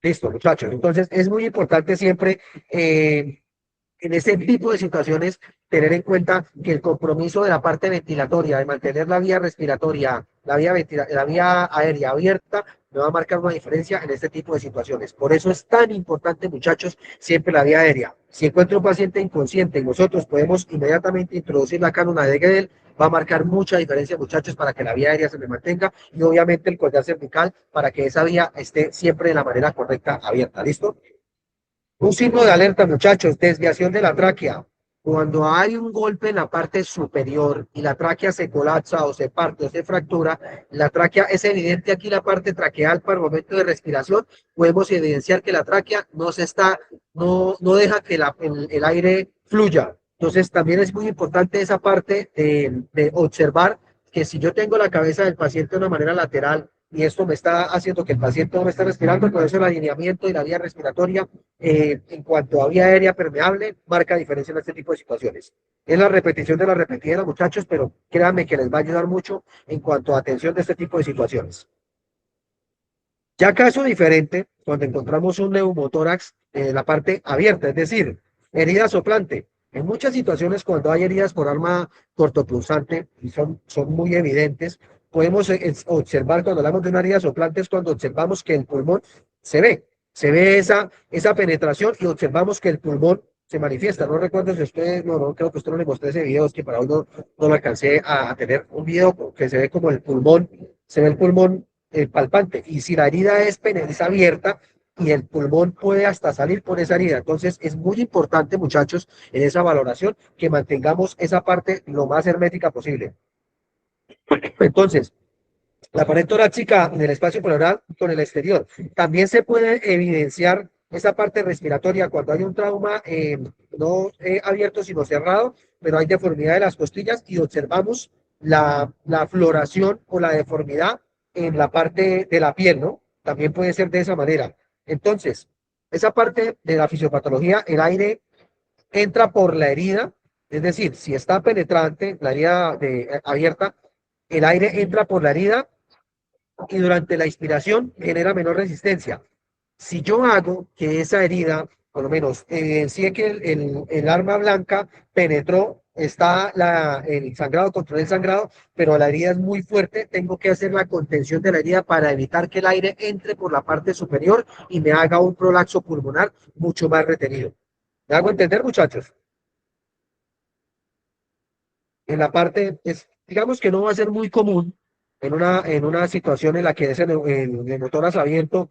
Listo, muchachos. Entonces, es muy importante siempre en ese tipo de situaciones tener en cuenta que el compromiso de la parte ventilatoria, de mantener la vía respiratoria, la vía aérea abierta, me va a marcar una diferencia en este tipo de situaciones. Por eso es tan importante, muchachos, siempre la vía aérea. Si encuentro un paciente inconsciente y nosotros podemos inmediatamente introducir la cánula de Guedel, va a marcar mucha diferencia, muchachos, para que la vía aérea se me mantenga y obviamente el collar cervical para que esa vía esté siempre de la manera correcta abierta. ¿Listo? Un signo de alerta, muchachos, desviación de la tráquea. Cuando hay un golpe en la parte superior y la tráquea se colapsa o se parte o se fractura, la tráquea es evidente aquí la parte traqueal para el momento de respiración. Podemos evidenciar que la tráquea no deja que el aire fluya. Entonces también es muy importante esa parte de observar que si yo tengo la cabeza del paciente de una manera lateral y esto me está haciendo que el paciente no me esté respirando, por eso el alineamiento y la vía respiratoria en cuanto a vía aérea permeable marca diferencia en este tipo de situaciones. Es la repetición de la repetida, muchachos, pero créanme que les va a ayudar mucho en cuanto a atención de este tipo de situaciones. Ya caso diferente, cuando encontramos un neumotórax en la parte abierta, es decir, herida soplante. En muchas situaciones, cuando hay heridas por arma cortopunzante, y son muy evidentes, podemos observar cuando hablamos de una herida soplante, es cuando observamos que el pulmón se ve esa penetración y observamos que el pulmón se manifiesta. No recuerdo si usted, no creo que usted no le mostré ese video, es que para hoy no lo alcancé a tener un video que se ve como el pulmón, se ve el pulmón palpante. Y si la herida es abierta y el pulmón puede hasta salir por esa herida. Entonces es muy importante, muchachos, en esa valoración que mantengamos esa parte lo más hermética posible. Entonces, la pared torácica en el espacio pleural con el exterior. También se puede evidenciar esa parte respiratoria cuando hay un trauma no abierto sino cerrado, pero hay deformidad de las costillas y observamos la floración o la deformidad en la parte de la piel, ¿no? También puede ser de esa manera. Entonces, esa parte de la fisiopatología, el aire entra por la herida, es decir, si está penetrante, la herida abierta, el aire entra por la herida y durante la inspiración genera menor resistencia. Si yo hago que esa herida, por lo menos, evidencie que el arma blanca penetró, está el sangrado, control del sangrado, pero la herida es muy fuerte, tengo que hacer la contención de la herida para evitar que el aire entre por la parte superior y me haga un prolapso pulmonar mucho más retenido. ¿Me hago entender, muchachos? En la parte, digamos que no va a ser muy común en una situación en la que el motor abierto,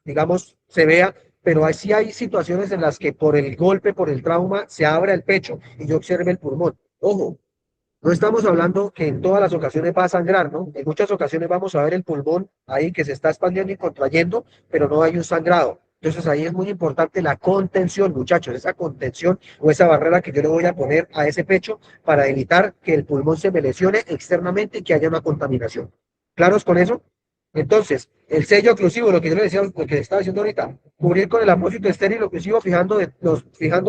digamos, se vea, pero sí hay situaciones en las que por el golpe, por el trauma, se abra el pecho y yo observe el pulmón. Ojo, no estamos hablando que en todas las ocasiones va a sangrar, ¿no? En muchas ocasiones vamos a ver el pulmón ahí que se está expandiendo y contrayendo, pero no hay un sangrado. Entonces ahí es muy importante la contención, muchachos, esa contención o esa barrera que yo le voy a poner a ese pecho para evitar que el pulmón se me lesione externamente y que haya una contaminación. ¿Claros con eso? Entonces, el sello oclusivo, lo que yo le decía, lo que estaba diciendo ahorita, cubrir con el apósito estéril oclusivo fijando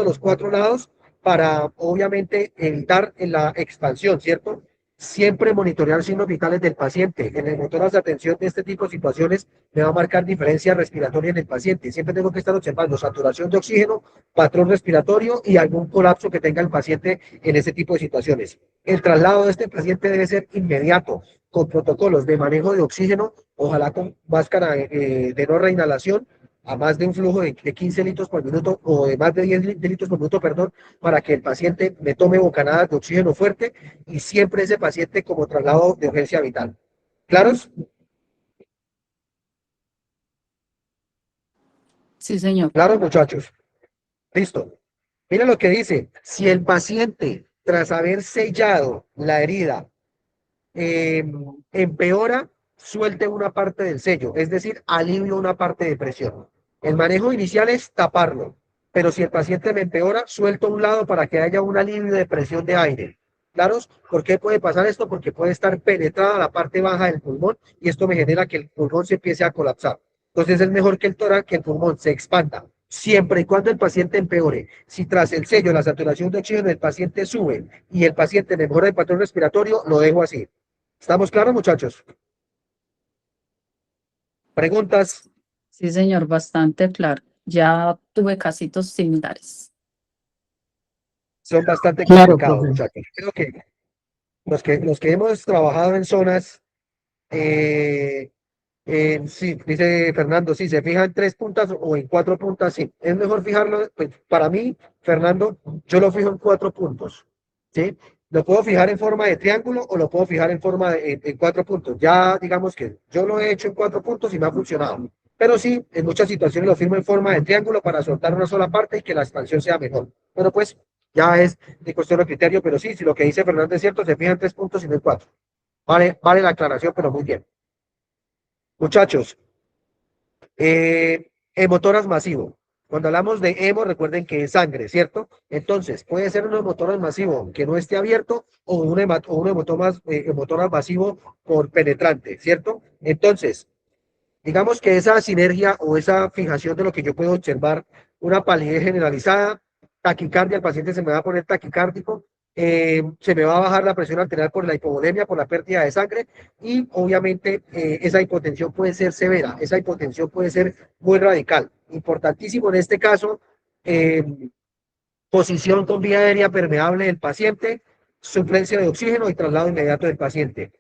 los cuatro lados para obviamente evitar la expansión, ¿cierto? Siempre monitorear signos vitales del paciente. En el motor de atención de este tipo de situaciones me va a marcar diferencia respiratoria en el paciente. Siempre tengo que estar observando saturación de oxígeno, patrón respiratorio y algún colapso que tenga el paciente en ese tipo de situaciones. El traslado de este paciente debe ser inmediato, con protocolos de manejo de oxígeno, ojalá con máscara de no reinhalación, a más de un flujo de 15 litros por minuto o de más de 10 litros por minuto, perdón, para que el paciente me tome bocanadas de oxígeno fuerte y siempre ese paciente como traslado de urgencia vital. ¿Claros? Sí, señor. Claros, muchachos. Listo. Mira lo que dice. Si el paciente, tras haber sellado la herida, empeora, suelte una parte del sello, es decir, alivio una parte de presión. El manejo inicial es taparlo, pero si el paciente me empeora, suelto un lado para que haya un alivio de presión de aire. ¿Claros? ¿Por qué puede pasar esto? Porque puede estar penetrada la parte baja del pulmón y esto me genera que el pulmón se empiece a colapsar. Entonces es mejor que que el pulmón se expanda, siempre y cuando el paciente empeore. Si tras el sello la saturación de oxígeno del paciente sube y el paciente mejora el patrón respiratorio, lo dejo así. ¿Estamos claros, muchachos? ¿Preguntas? Sí, señor, bastante claro. Ya tuve casitos similares. Son bastante Claro, complicados, profe. muchachos. Creo que los que hemos trabajado en zonas, sí, dice Fernando, sí, se fija en 3 puntas o en 4 puntas, sí. Es mejor fijarlo, pues, para mí, Fernando, yo lo fijo en 4 puntos, ¿sí? Lo puedo fijar en forma de triángulo o lo puedo fijar en forma en 4 puntos. Ya digamos que yo lo he hecho en 4 puntos y me ha funcionado. pero sí, en muchas situaciones lo firmo en forma de triángulo para soltar una sola parte y que la expansión sea mejor. Bueno, pues ya es de cuestión de criterio, pero sí, si lo que dice Fernando es cierto, se fijan 3 puntos y no en 4. Vale la aclaración, pero muy bien. Muchachos, hemotoras masivo. Cuando hablamos de hemo, recuerden que es sangre, ¿cierto? Entonces, puede ser un hemotoras masivo que no esté abierto o un hemotoras masivo por penetrante, ¿cierto? Entonces, digamos que esa sinergia o esa fijación de lo que yo puedo observar, una palidez generalizada, taquicardia, el paciente se me va a poner taquicárdico, se me va a bajar la presión arterial por la hipovolemia, por la pérdida de sangre y obviamente esa hipotensión puede ser severa, esa hipotensión puede ser muy radical. Importantísimo en este caso, eh, posición con vía aérea permeable del paciente, suplencia de oxígeno y traslado inmediato del paciente.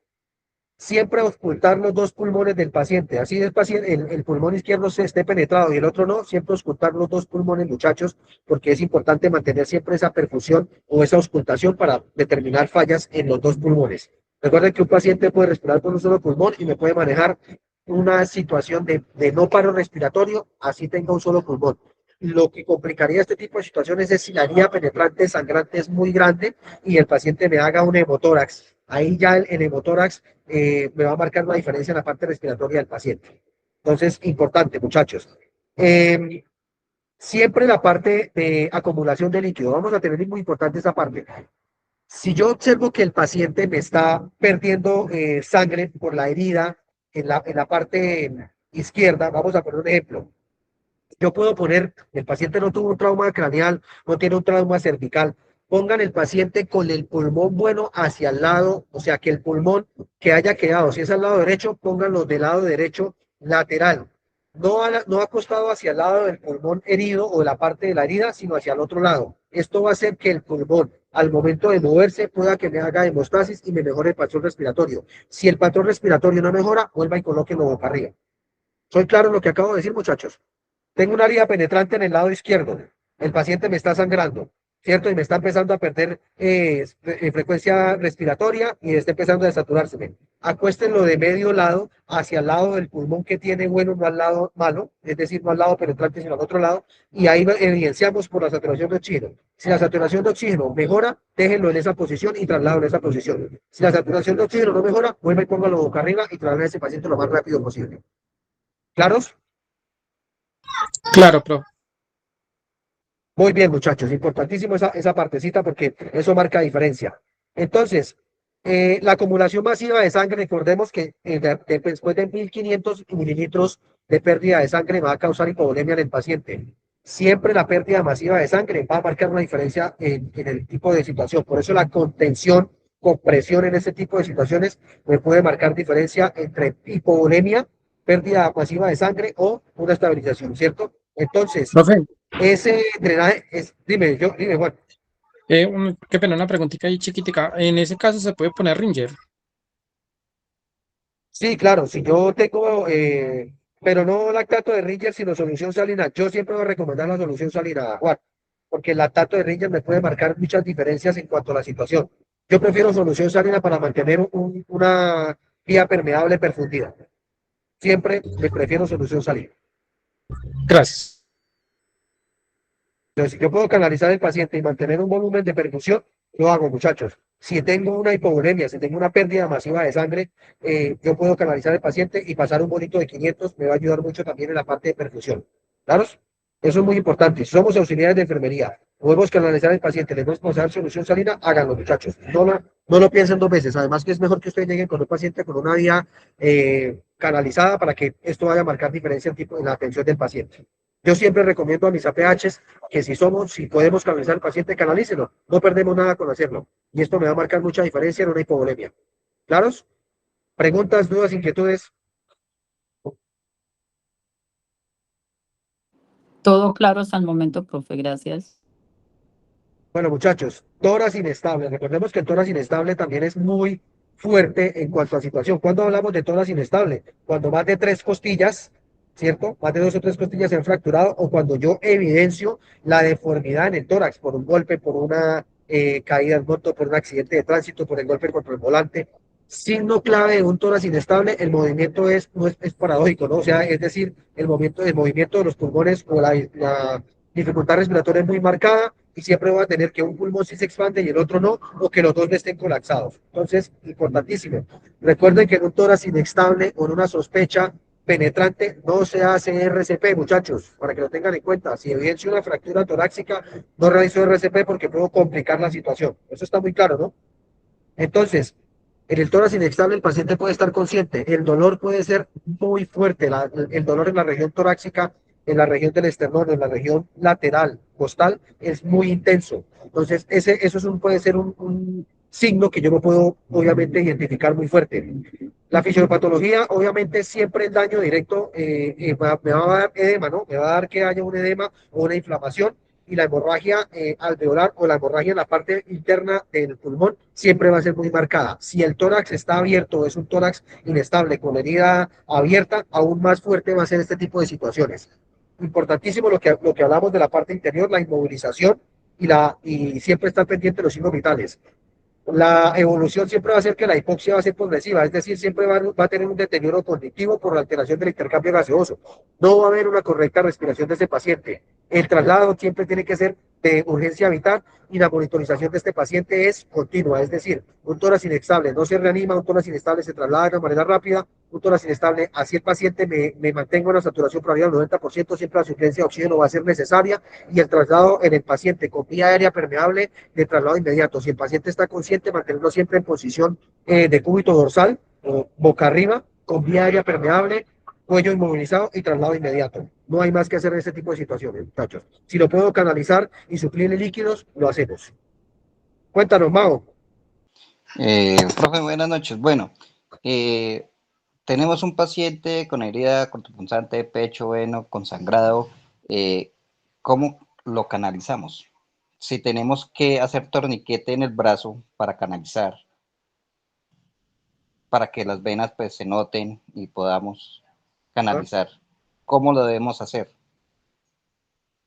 Siempre ocultar los dos pulmones del paciente, así el pulmón izquierdo se esté penetrado y el otro no, siempre ocultar los dos pulmones, muchachos, porque es importante mantener siempre esa perfusión o esa auscultación para determinar fallas en los dos pulmones. Recuerden que un paciente puede respirar por un solo pulmón y me puede manejar una situación de no paro respiratorio, así tenga un solo pulmón. Lo que complicaría este tipo de situaciones es si la herida penetrante sangrante es muy grande y el paciente me haga un hemotórax. Ahí ya el hemotórax me va a marcar una diferencia en la parte respiratoria del paciente. Entonces, importante, muchachos. Siempre la parte de acumulación de líquido. Vamos a tener muy importante esa parte. Si yo observo que el paciente me está perdiendo sangre por la herida en la parte izquierda, vamos a poner un ejemplo. Yo puedo poner, el paciente no tuvo un trauma craneal, no tiene un trauma cervical, pongan el paciente con el pulmón bueno hacia el lado, o sea, que el pulmón que haya quedado, si es al lado derecho, pónganlo del lado derecho lateral, no acostado hacia el lado del pulmón herido o de la parte de la herida, sino hacia el otro lado. Esto va a hacer que el pulmón, al momento de moverse, pueda que me haga hemostasis y me mejore el patrón respiratorio. Si el patrón respiratorio no mejora, vuelva y colóquenlo boca arriba. ¿Soy claro en lo que acabo de decir, muchachos? Tengo una herida penetrante en el lado izquierdo. El paciente me está sangrando, ¿cierto? Y me está empezando a perder frecuencia respiratoria y está empezando a desaturárseme. Acuéstenlo de medio lado hacia el lado del pulmón que tiene bueno, no al lado malo, es decir, no al lado penetrante, sino al otro lado. Y ahí evidenciamos por la saturación de oxígeno. Si la saturación de oxígeno mejora, déjenlo en esa posición y traslado en esa posición. Si la saturación de oxígeno no mejora, vuelva y póngalo boca arriba y traslade a ese paciente lo más rápido posible. ¿Claros? Claro, profe. Muy bien, muchachos, importantísimo esa partecita porque eso marca diferencia. Entonces, la acumulación masiva de sangre, recordemos que después de 1500 mililitros de pérdida de sangre va a causar hipovolemia en el paciente. Siempre la pérdida masiva de sangre va a marcar una diferencia en el tipo de situación. Por eso la contención, compresión en ese tipo de situaciones me puede marcar diferencia entre hipovolemia, pérdida masiva de sangre o una estabilización, ¿cierto? Entonces, Profe, ese drenaje es, dime Juan. qué pena, una preguntita ahí chiquitica. En ese caso se puede poner Ringer. Sí, claro, si yo tengo, pero no lactato de Ringer, sino solución salina. Yo siempre voy a recomendar la solución salina, Juan, porque el lactato de Ringer me puede marcar muchas diferencias en cuanto a la situación. Yo prefiero solución salina para mantener una vía permeable perfundida. Siempre me prefiero solución salina. Gracias. Entonces, si yo puedo canalizar al paciente y mantener un volumen de perfusión, lo hago, muchachos. Si tengo una hipovolemia, si tengo una pérdida masiva de sangre, yo puedo canalizar al paciente y pasar un bonito de 500, me va a ayudar mucho también en la parte de perfusión. ¿Claros? Eso es muy importante. Si somos auxiliares de enfermería, podemos canalizar al paciente, le podemos pasar solución salina, háganlo, muchachos. No lo piensen 2 veces. Además que es mejor que ustedes lleguen con un paciente con una vía canalizada para que esto vaya a marcar diferencia en la atención del paciente. Yo siempre recomiendo a mis APHs que si podemos canalizar al paciente, canalícelo. No perdemos nada con hacerlo. Y esto me va a marcar mucha diferencia en una hipovolemia. ¿Claros? ¿Preguntas, dudas, inquietudes? Todo claro hasta el momento, profe, gracias. Bueno, muchachos, toras inestable. Recordemos que el toras inestable también es muy fuerte en cuanto a situación. ¿Cuándo hablamos de toras inestable? Cuando más de 3 costillas, ¿cierto? Más de 2 o 3 costillas se han fracturado o cuando yo evidencio la deformidad en el tórax por un golpe, por una caída en moto, por un accidente de tránsito, por el golpe contra el volante. Signo clave de un tórax inestable, el movimiento no es paradójico, ¿no? O sea, es decir, el movimiento de los pulmones o la dificultad respiratoria es muy marcada y siempre va a tener que un pulmón sí se expande y el otro no, o que los dos estén colapsados. Entonces, importantísimo. Recuerden que en un tórax inestable o en una sospecha penetrante no se hace RCP, muchachos, para que lo tengan en cuenta. Si evidencia una fractura torácica, no realizo RCP porque puedo complicar la situación. Eso está muy claro, ¿no? Entonces, en el tórax inestable el paciente puede estar consciente, el dolor puede ser muy fuerte, el dolor en la región torácica, en la región del esternón, en la región lateral, costal, es muy intenso. Entonces, eso puede ser un signo que yo no puedo, obviamente, identificar muy fuerte. La fisiopatología, obviamente, siempre el daño directo me va a dar edema, ¿no? Me va a dar que haya un edema o una inflamación y la hemorragia alveolar o la hemorragia en la parte interna del pulmón siempre va a ser muy marcada. Si el tórax está abierto o es un tórax inestable con herida abierta, aún más fuerte va a ser este tipo de situaciones. Importantísimo lo que hablamos de la parte interior, la inmovilización y siempre estar pendiente de los signos vitales. La evolución siempre va a ser que la hipoxia va a ser progresiva, es decir, siempre va a tener un deterioro cognitivo por la alteración del intercambio gaseoso. No va a haber una correcta respiración de ese paciente. El traslado siempre tiene que ser de urgencia vital y la monitorización de este paciente es continua, es decir, un tórax inestable no se reanima, un tórax inestable se traslada de una manera rápida, un tórax inestable, así el paciente me mantenga una saturación previa del 90%, siempre la suplencia de oxígeno va a ser necesaria y el traslado en el paciente con vía aérea permeable de traslado inmediato. Si el paciente está consciente, mantenerlo siempre en posición de cúbito dorsal, o boca arriba, con vía aérea permeable, cuello inmovilizado y traslado inmediato. No hay más que hacer en este tipo de situaciones, muchachos. Si lo puedo canalizar y suplirle líquidos, lo hacemos. Cuéntanos, Mao. Profe, buenas noches. Bueno, eh, tenemos un paciente con herida cortopunzante de pecho, veno, con sangrado. ¿Cómo lo canalizamos? Si tenemos que hacer torniquete en el brazo para canalizar, para que las venas pues se noten y podamos ¿Ah? canalizar, ¿cómo lo debemos hacer?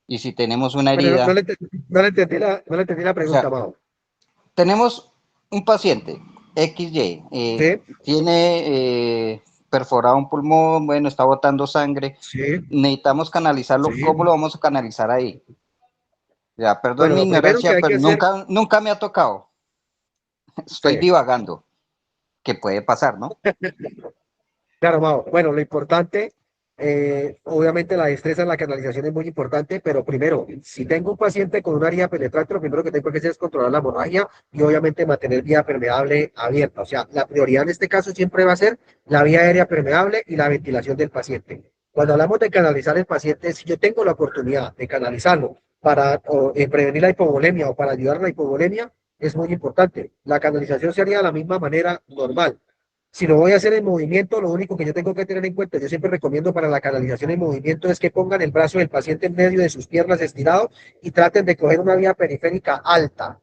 Y si tenemos una Bueno, no, no herida, le, no le entendí la o pregunta, sea, Mao. tenemos un paciente XY, ¿Sí? tiene perforado un pulmón, bueno, está botando sangre, Sí, necesitamos canalizarlo. sí. ¿Cómo lo vamos a canalizar ahí? Ya, perdón Bueno, mi lo primero que ignorancia, hay pero que hacer, nunca me ha tocado. Estoy sí. divagando, que puede pasar, ¿no? Claro, Mao. Bueno, lo importante, obviamente la destreza en la canalización es muy importante, pero primero, si tengo un paciente con una herida penetrante, lo primero que tengo que hacer es controlar la hemorragia y obviamente mantener vía permeable abierta. O sea, la prioridad en este caso siempre va a ser la vía aérea permeable y la ventilación del paciente. Cuando hablamos de canalizar el paciente, si yo tengo la oportunidad de canalizarlo para prevenir la hipovolemia o para ayudar a la hipovolemia, es muy importante. La canalización se haría de la misma manera normal. Si lo voy a hacer en movimiento, lo único que yo tengo que tener en cuenta, yo siempre recomiendo para la canalización en movimiento es que pongan el brazo del paciente en medio de sus piernas estirado y traten de coger una vía periférica alta.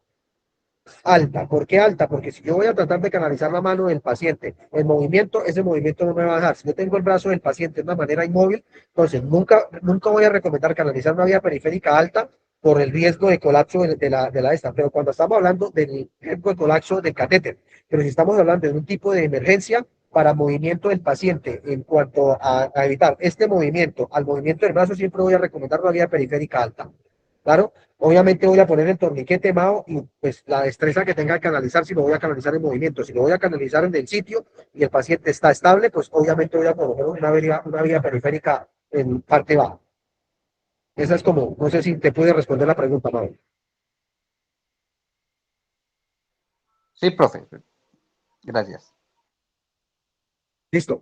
Alta. ¿Por qué alta? Porque si yo voy a tratar de canalizar la mano del paciente en movimiento, ese movimiento no me va a dejar. Si yo tengo el brazo del paciente de una manera inmóvil, entonces nunca voy a recomendar canalizar una vía periférica alta por el riesgo de colapso de la esta. Pero cuando estamos hablando del riesgo de colapso del catéter, pero si estamos hablando de un tipo de emergencia para movimiento del paciente en cuanto a evitar este movimiento al movimiento del brazo, siempre voy a recomendar una vía periférica alta. ¿Claro? Obviamente voy a poner el torniquete Mao y pues la destreza que tenga que canalizar si lo voy a canalizar en movimiento, si lo voy a canalizar en el sitio y el paciente está estable, pues obviamente voy a colocar una vía periférica en parte baja. Esa es como, no sé si te puede responder la pregunta, Mao. Sí, profe. Gracias. Listo.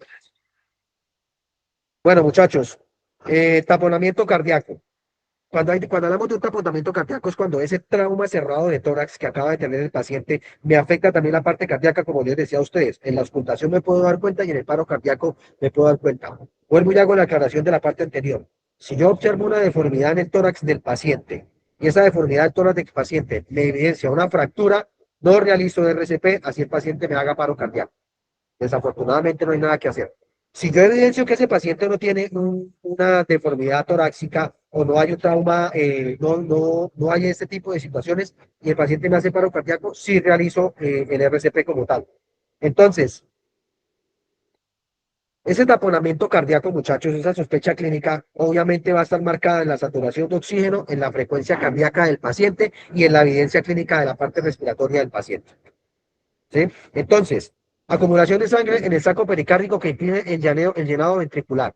Bueno, muchachos, taponamiento cardíaco. Cuando hablamos de un taponamiento cardíaco es cuando ese trauma cerrado de tórax que acaba de tener el paciente me afecta también la parte cardíaca, como les decía a ustedes. En la auscultación me puedo dar cuenta y en el paro cardíaco me puedo dar cuenta. Vuelvo y hago la aclaración de la parte anterior. Si yo observo una deformidad en el tórax del paciente y esa deformidad del tórax del paciente me evidencia una fractura, no realizo RCP, así el paciente me haga paro cardíaco. Desafortunadamente no hay nada que hacer. Si yo evidencio que ese paciente no tiene una deformidad torácica o no hay un trauma, no hay este tipo de situaciones y el paciente me hace paro cardíaco, sí realizo el RCP como tal. Entonces, ese taponamiento cardíaco, muchachos, esa sospecha clínica, obviamente va a estar marcada en la saturación de oxígeno, en la frecuencia cardíaca del paciente y en la evidencia clínica de la parte respiratoria del paciente. ¿Sí? Entonces, acumulación de sangre en el saco pericárdico que impide el llenado ventricular.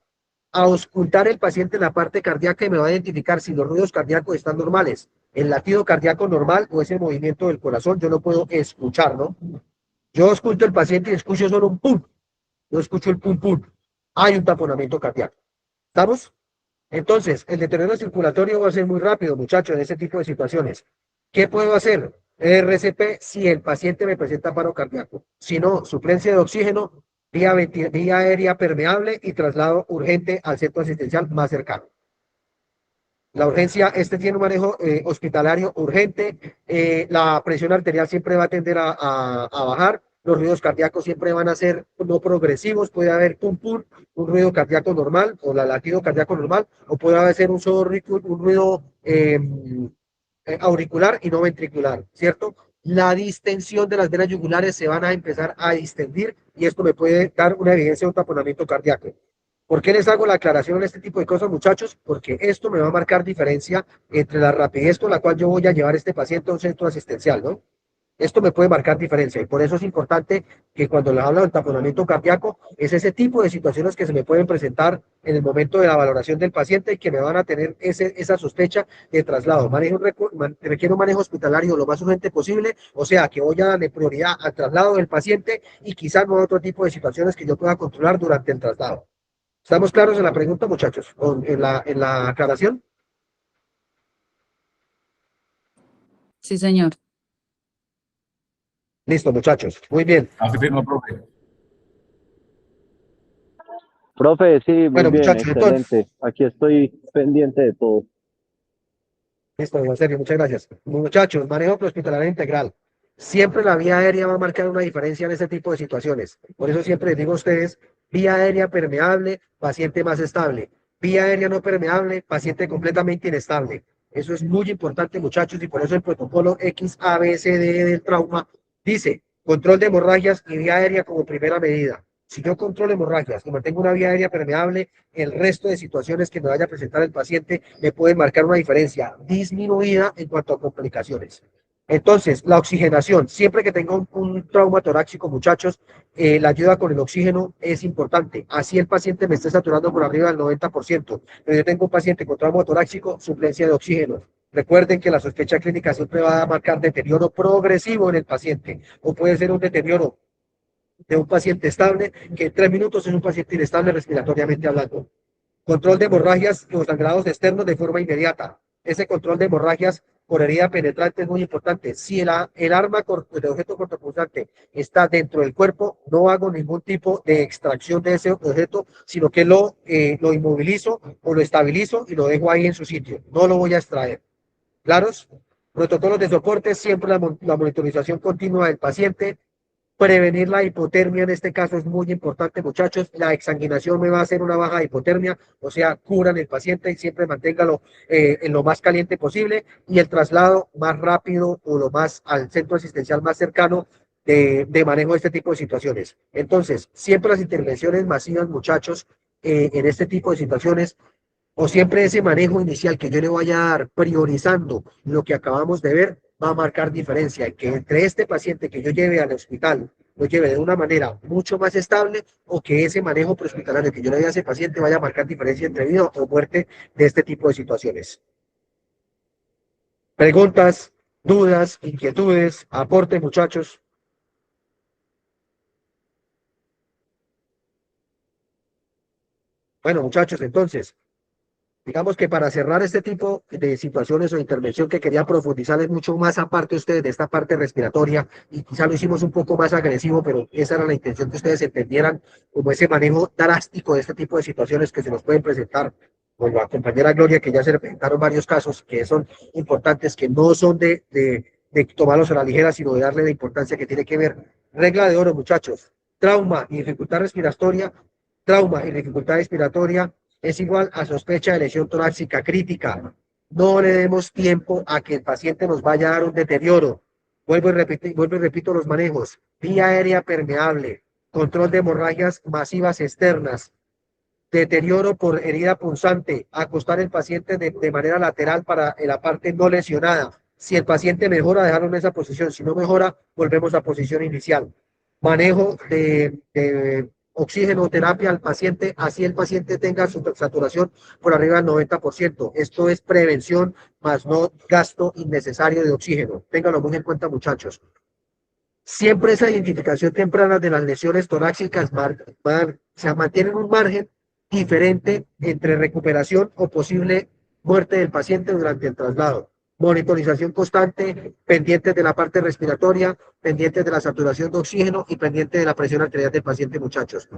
Auscultar el paciente en la parte cardíaca y me va a identificar si los ruidos cardíacos están normales, el latido cardíaco normal o ese movimiento del corazón, yo no puedo escuchar, ¿no? Yo escucho el paciente y escucho solo un pum, yo escucho el pum pum, hay un taponamiento cardíaco. ¿Estamos? Entonces, el deterioro circulatorio va a ser muy rápido, muchachos, en ese tipo de situaciones. ¿Qué puedo hacer? RCP si el paciente me presenta paro cardíaco. Si no, suplencia de oxígeno, vía aérea permeable y traslado urgente al centro asistencial más cercano. La urgencia, tiene un manejo hospitalario urgente, la presión arterial siempre va a tender a bajar, los ruidos cardíacos siempre van a ser no progresivos, puede haber pum pum, un ruido cardíaco normal o la latido cardíaco normal, o puede haber un ruido auricular y no ventricular, ¿cierto? La distensión de las venas yugulares se van a empezar a distendir y esto me puede dar una evidencia de un taponamiento cardíaco. ¿Por qué les hago la aclaración en este tipo de cosas, muchachos? Porque esto me va a marcar diferencia entre la rapidez con la cual yo voy a llevar a este paciente a un centro asistencial, ¿no? Esto me puede marcar diferencia y por eso es importante que cuando les hablo del taponamiento cardíaco, es ese tipo de situaciones que se me pueden presentar en el momento de la valoración del paciente y que me van a tener esa sospecha de traslado. Requiere un manejo hospitalario lo más urgente posible, o sea, que voy a darle prioridad al traslado del paciente y quizás no a otro tipo de situaciones que yo pueda controlar durante el traslado. ¿Estamos claros en la pregunta, muchachos? En la aclaración. Sí, señor. Listo, muchachos. Muy bien. Afirma, profe. Profe, sí, muy Bueno, bien, muchachos, entonces. excelente. Aquí estoy pendiente de todo. Listo, en serio, muchas gracias. Muchachos, manejo prehospitalario integral. Siempre la vía aérea va a marcar una diferencia en este tipo de situaciones. Por eso siempre les digo a ustedes, vía aérea permeable, paciente más estable. Vía aérea no permeable, paciente completamente inestable. Eso es muy importante, muchachos, y por eso el protocolo XABCD del trauma dice control de hemorragias y vía aérea como primera medida. Si yo controlo hemorragias y mantengo una vía aérea permeable, el resto de situaciones que me vaya a presentar el paciente me pueden marcar una diferencia disminuida en cuanto a complicaciones. Entonces, la oxigenación, siempre que tenga un trauma torácico, muchachos, la ayuda con el oxígeno es importante. Así el paciente me esté saturando por arriba del 90%, pero yo tengo un paciente con trauma torácico, suplencia de oxígeno. Recuerden que la sospecha clínica siempre va a marcar deterioro progresivo en el paciente, o puede ser un deterioro de un paciente estable, que en 3 minutos es un paciente inestable respiratoriamente hablando. Control de hemorragias o sangrados externos de forma inmediata. Ese control de hemorragias por herida penetrante es muy importante. Si el arma de objeto cortopunzante está dentro del cuerpo, no hago ningún tipo de extracción de ese objeto, sino que lo inmovilizo o lo estabilizo y lo dejo ahí en su sitio. No lo voy a extraer. ¿Claros? Protocolos de soporte, siempre la monitorización continua del paciente. Prevenir la hipotermia en este caso es muy importante, muchachos. La exsanguinación me va a hacer una baja hipotermia, o sea, curan el paciente y siempre manténgalo en lo más caliente posible y el traslado más rápido o lo más al centro asistencial más cercano de manejo de este tipo de situaciones. Entonces, siempre las intervenciones masivas, muchachos, en este tipo de situaciones o siempre ese manejo inicial que yo le vaya a dar priorizando lo que acabamos de ver va a marcar diferencia, que entre este paciente que yo lleve al hospital lo lleve de una manera mucho más estable o que ese manejo prehospitalario que yo le dé a ese paciente vaya a marcar diferencia entre vida o muerte de este tipo de situaciones. Preguntas, dudas, inquietudes, aporte, muchachos. Bueno, muchachos, entonces, digamos que para cerrar este tipo de situaciones o intervención que quería profundizar mucho más aparte ustedes de esta parte respiratoria y quizá lo hicimos un poco más agresivo, pero esa era la intención que ustedes entendieran como ese manejo drástico de este tipo de situaciones que se nos pueden presentar. Con la compañera Gloria, que ya se le presentaron varios casos que son importantes, que no son de tomarlos a la ligera, sino de darle la importancia que tiene que ver. Regla de oro, muchachos. Trauma y dificultad respiratoria es igual a sospecha de lesión torácica crítica. No le demos tiempo a que el paciente nos vaya a dar un deterioro. Vuelvo y repito los manejos. vía aérea permeable, control de hemorragias masivas externas, deterioro por herida punzante, acostar el paciente de manera lateral para la parte no lesionada. Si el paciente mejora, dejarlo en esa posición. Si no mejora, volvemos a posición inicial. Manejo de oxigenoterapia al paciente, así el paciente tenga su saturación por arriba del 90%. Esto es prevención, más no gasto innecesario de oxígeno. Ténganlo muy en cuenta, muchachos. Siempre esa identificación temprana de las lesiones torácicas se mantiene en un margen diferente entre recuperación o posible muerte del paciente durante el traslado. Monitorización constante, pendientes de la parte respiratoria, pendientes de la saturación de oxígeno y pendiente de la presión arterial del paciente, muchachos.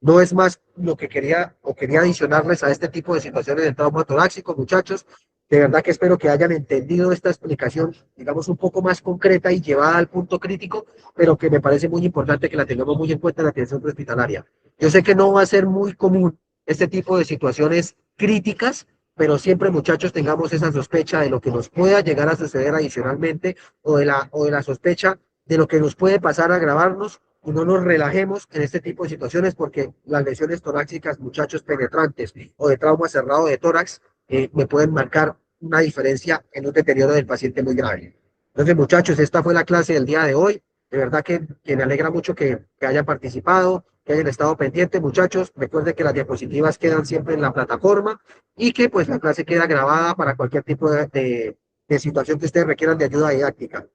No es más lo que quería adicionarles a este tipo de situaciones del trauma torácico, muchachos. De verdad que espero que hayan entendido esta explicación, digamos, un poco más concreta y llevada al punto crítico, pero que me parece muy importante que la tengamos muy en cuenta en la atención hospitalaria. Yo sé que no va a ser muy común este tipo de situaciones críticas, pero siempre, muchachos, tengamos esa sospecha de lo que nos pueda llegar a suceder adicionalmente o de la sospecha de lo que nos puede pasar a agravarnos, y no nos relajemos en este tipo de situaciones, porque las lesiones torácicas, muchachos, penetrantes o de trauma cerrado de tórax me pueden marcar una diferencia en un deterioro del paciente muy grave. Entonces, muchachos, esta fue la clase del día de hoy. De verdad que me alegra mucho que hayan participado, que hayan estado pendientes, muchachos. Recuerden que las diapositivas quedan siempre en la plataforma y que pues la clase queda grabada para cualquier tipo de situación que ustedes requieran de ayuda didáctica.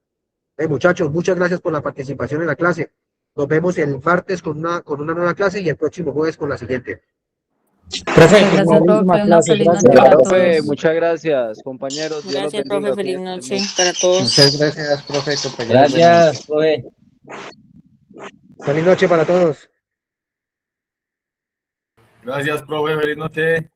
Muchachos, muchas gracias por la participación en la clase. Nos vemos el martes con una nueva clase y el próximo jueves con la siguiente. Profe, Muchas gracias, buenísima profe. Una clase, feliz noche gracias. para Profe, todos. muchas gracias, compañeros. Dios los Gracias, bendiga. profe. Feliz Cuídense noche mucho. para todos. Muchas gracias, profe, compañeros. Buenas noches. Gracias, profe. Feliz noche para todos. Gracias, profe. Feliz noche.